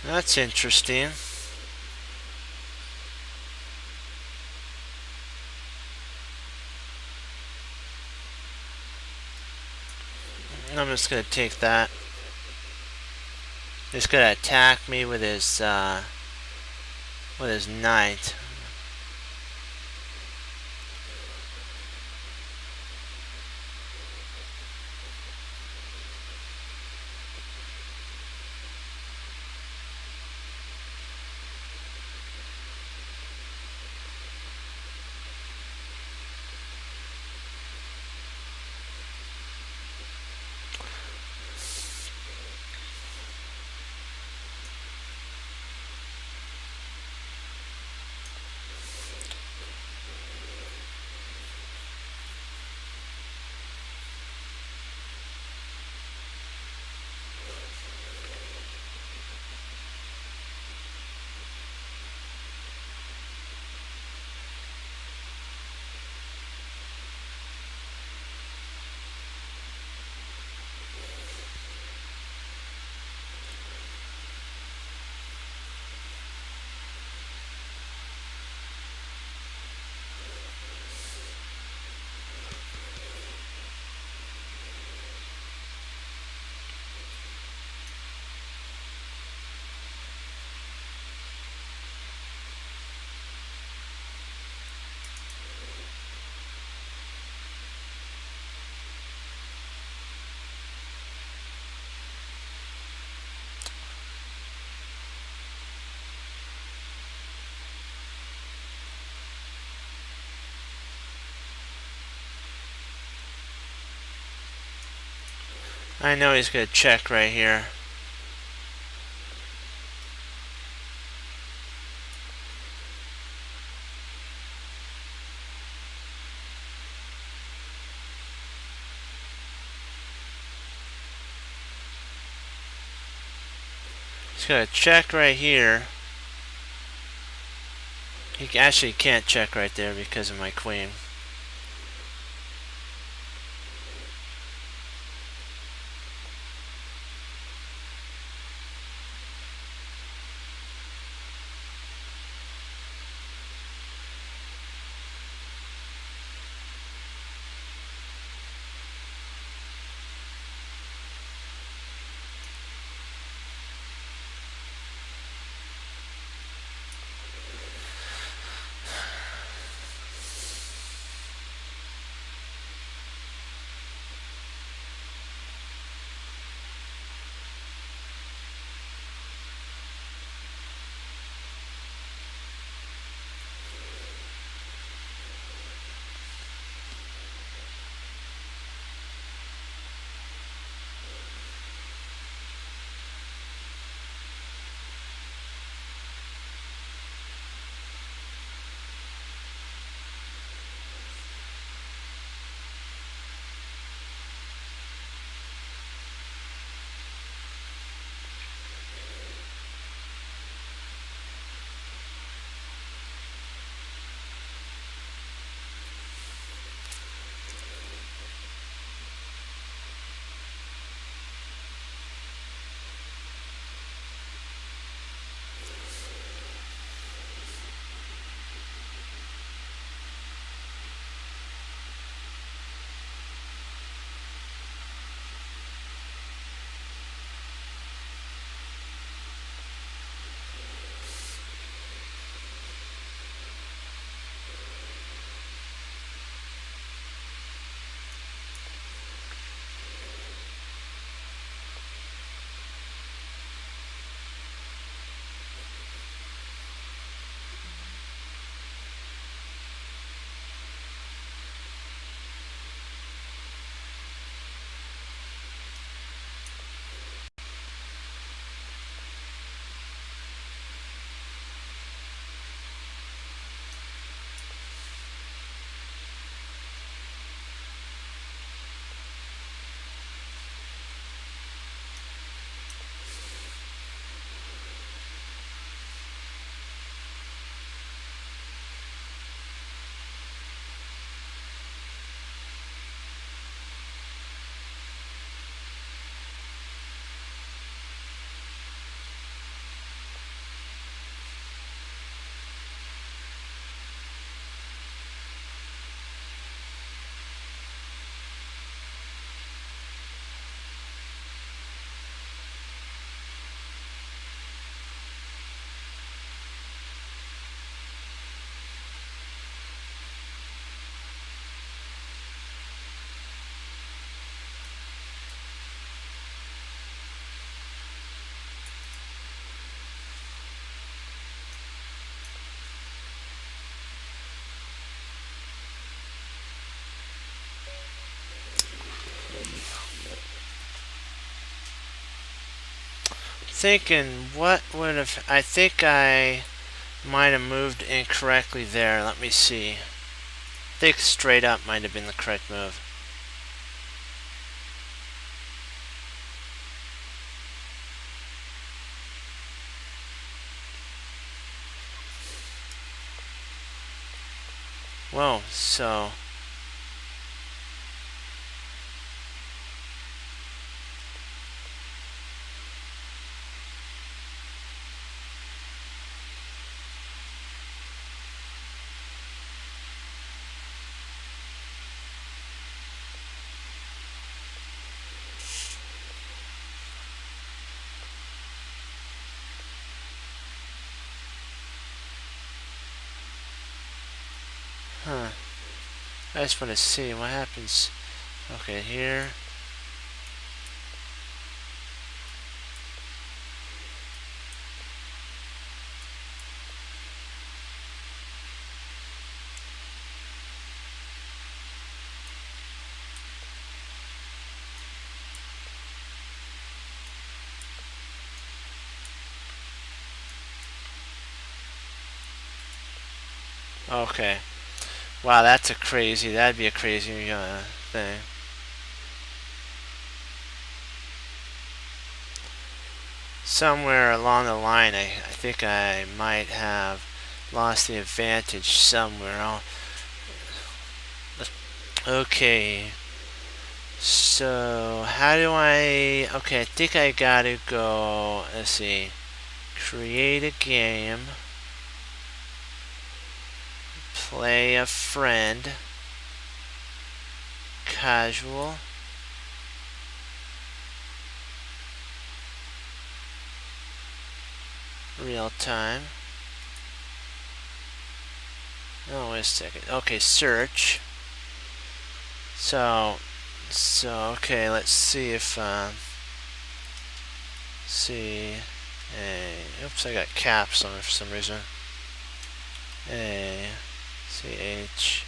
That's interesting. I'm just gonna take that. He's gonna attack me with his knight. I know he's going to check right here. He's going to check right here. He actually can't check right there because of my queen. Thinking, what would have... I think I might have moved incorrectly there. Let me see. I think straight up might have been the correct move. Whoa, so... Huh. I just want to see what happens. Okay, here. Okay. Wow, that'd be a crazy thing. Somewhere along the line, I think I might have lost the advantage somewhere. Okay. So, how do I... Okay, I think I gotta go... Let's see. Create a game. Play a friend. Casual. Real time. Oh, wait a second. Okay, search. So, okay, let's see if, see, oops, I got caps on it for some reason. A, C, H,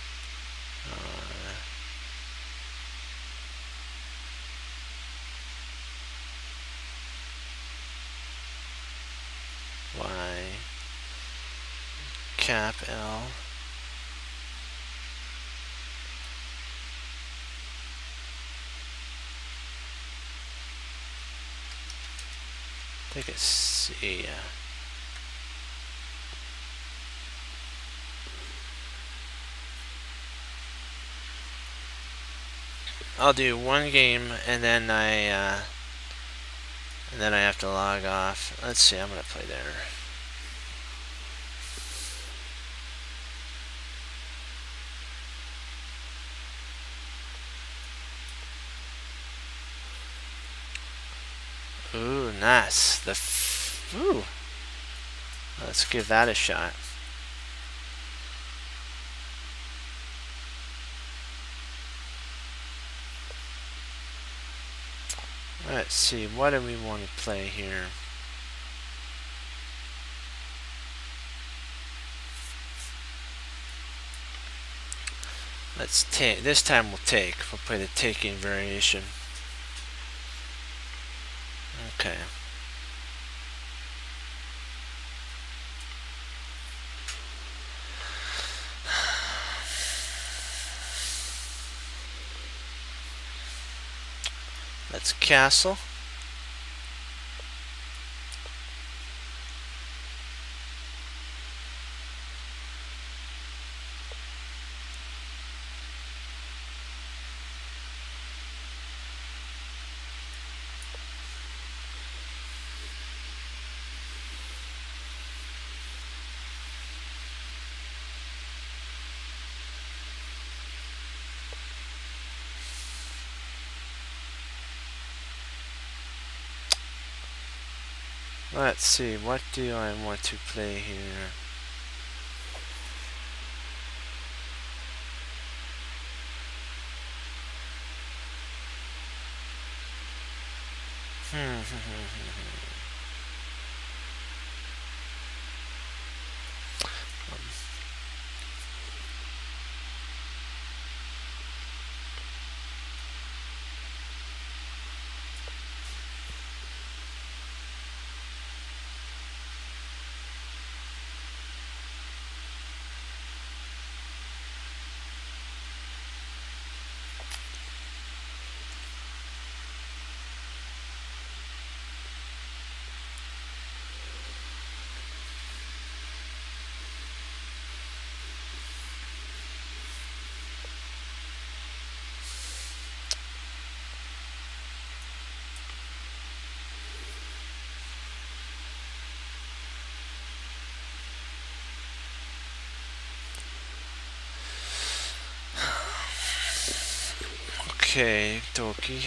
Y, cap L. I think it's C. I'll do one game and then I have to log off. Let's see, I'm gonna play there. Ooh, nice. Ooh. Let's give that a shot. Let's see, what do we want to play here? Let's take, this time we'll play the taking variation. Okay. Let's castle. Let's see, what do I want to play here? Okay, dokie.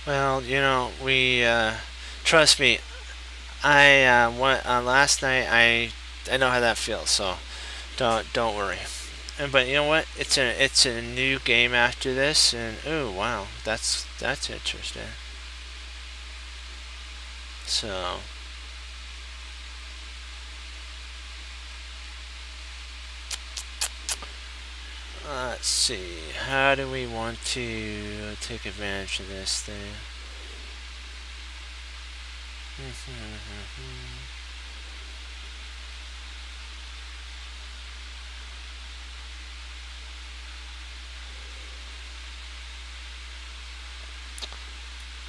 Well, trust me, last night I know how that feels, so don't worry. But you know what? It's a new game after this, and oh wow, that's interesting. So Let's see. How do we want to take advantage of this thing?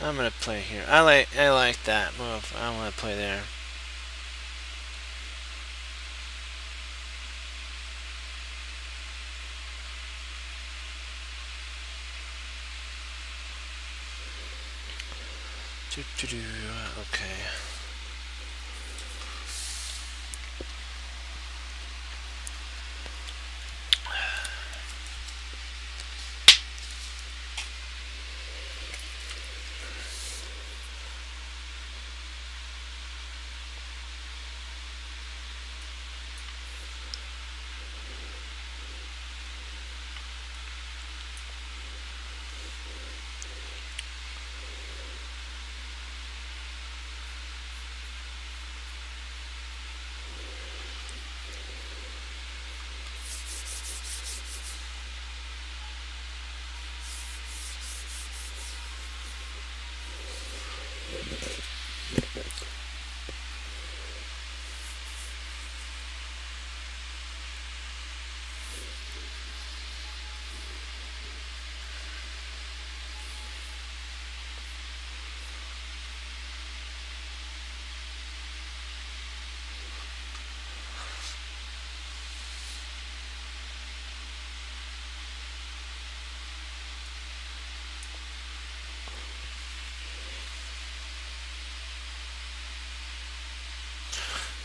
I'm gonna play here. I like that move. I want to play there. Okay.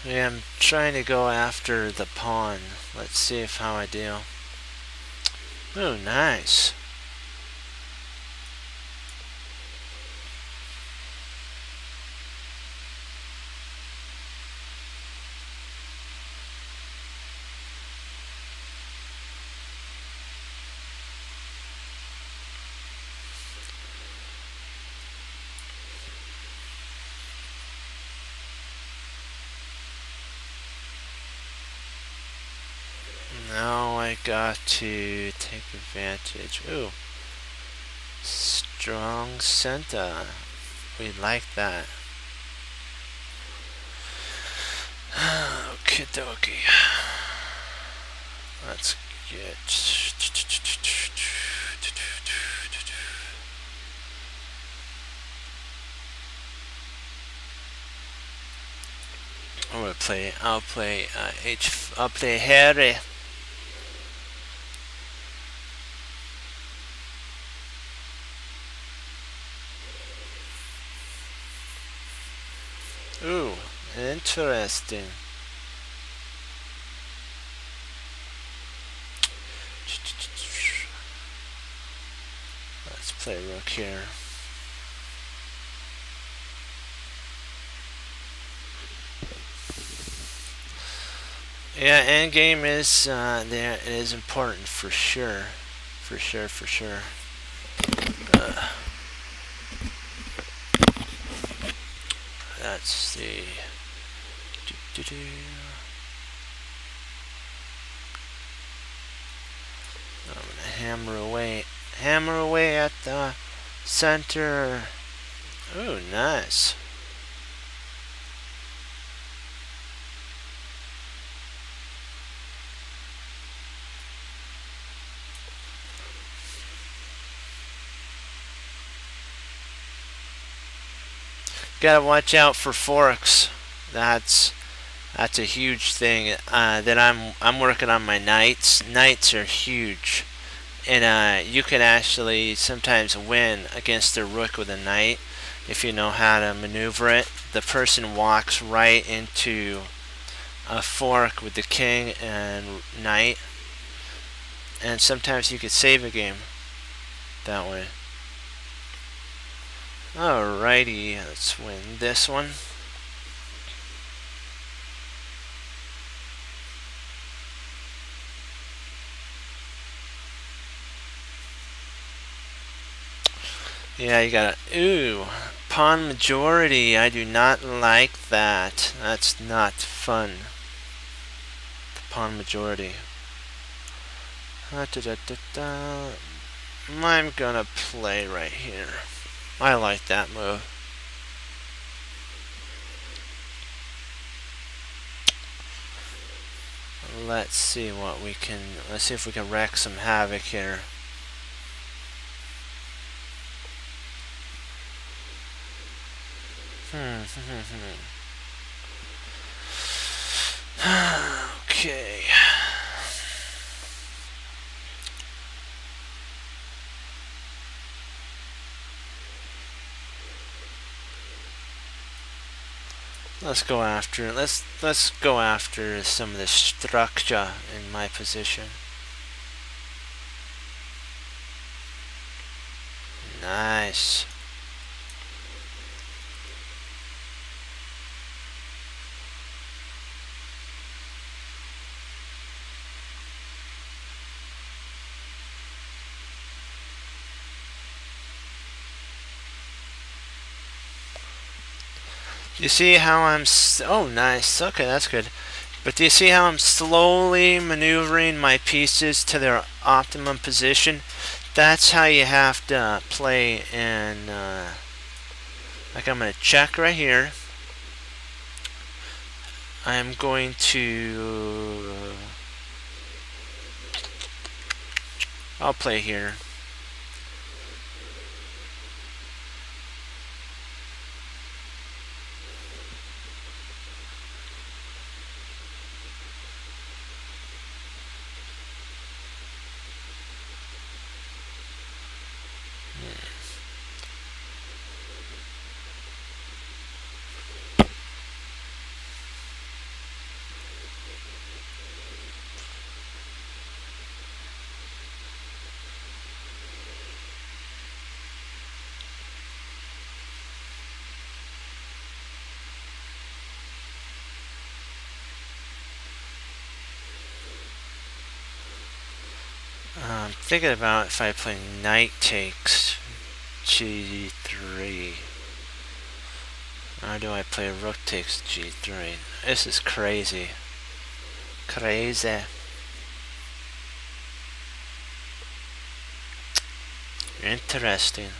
Yeah, I'm trying to go after the pawn. Let's see how I do. Oh, nice. Now I got to take advantage. Ooh. Strong center. We like that. Okie dokie. Let's get. I'm gonna play. I'll play I'll play Harry. Ooh, interesting. Let's play rook here. Yeah, endgame is there. It is important for sure, for sure. Let's see. I'm gonna hammer away at the center. Oh, nice. Gotta watch out for forks. That's a huge thing. That I'm working on my knights. Knights are huge, and you can actually sometimes win against a rook with a knight if you know how to maneuver it. The person walks right into a fork with the king and knight, and sometimes you could save a game that way. Alrighty, let's win this one. Yeah, you got a ooh, pawn majority. I do not like that. That's not fun. The pawn majority. I'm gonna play right here. I like that move. Let's see if we can wreak some havoc here. Okay. Let's go after some of the structure in my position. Nice. You see how oh, nice. Okay, that's good. But do you see how I'm slowly maneuvering my pieces to their optimum position? That's how you have to play in, like I'm going to check right here. I'm going to, I'll play here. I'm thinking about if I play knight takes g3. Or do I play rook takes g3? This is crazy. Crazy. Interesting.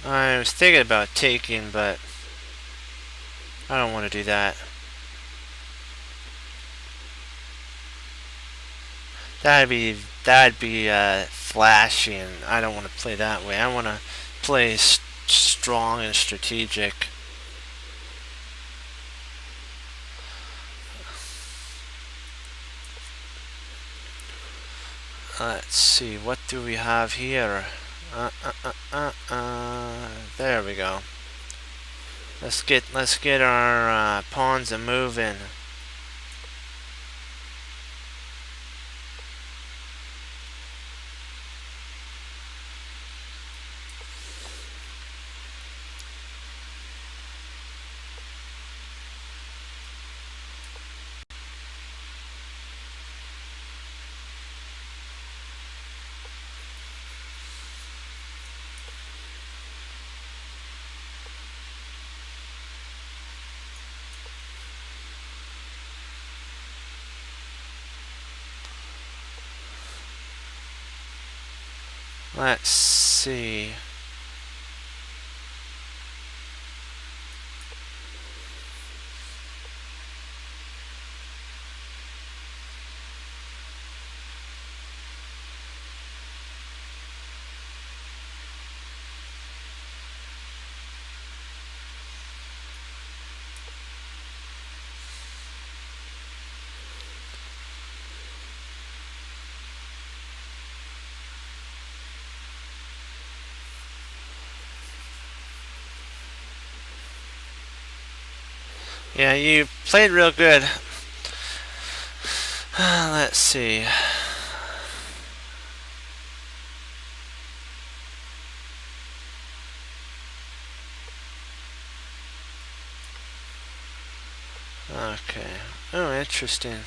I was thinking about taking, but I don't want to do that. That'd be flashy, and I don't want to play that way. I want to play strong and strategic. Let's see, what do we have here? There we go. Let's get our pawns a moving. Let's see. Yeah, you played real good. Let's see. Okay. Oh, interesting.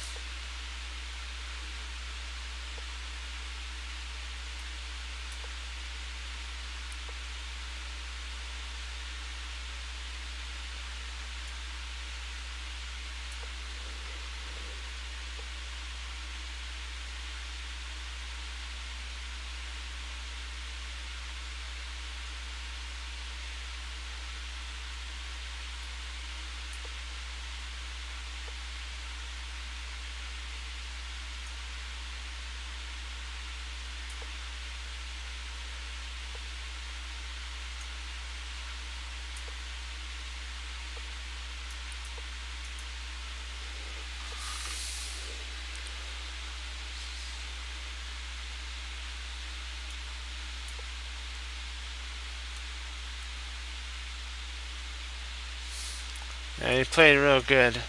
Yeah, you played real good.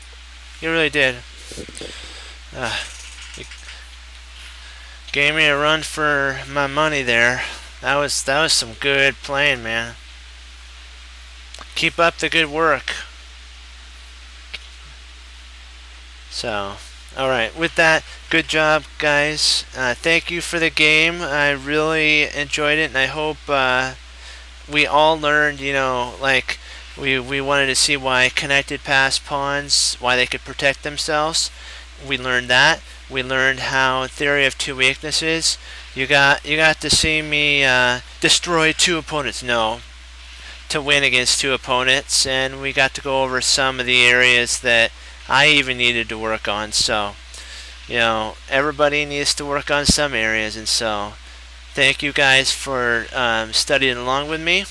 You really did. You gave me a run for my money there. That was some good playing, man. Keep up the good work. So, all right. With that, good job, guys. Thank you for the game. I really enjoyed it, and I hope we all learned. Like we wanted to see why connected pass pawns, why they could protect themselves. We learned that. We learned how theory of two weaknesses. You got to see me destroy two opponents. No, to win against two opponents, and we got to go over some of the areas that I even needed to work on. So, everybody needs to work on some areas, and so thank you guys for studying along with me.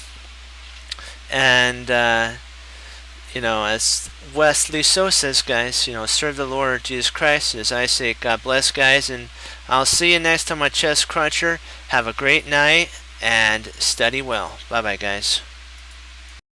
And as Wesley So says, guys, serve the Lord Jesus Christ. As I say, God bless, guys, and I'll see you next time on Chess Cruncher. Have a great night and study well. Bye bye, guys.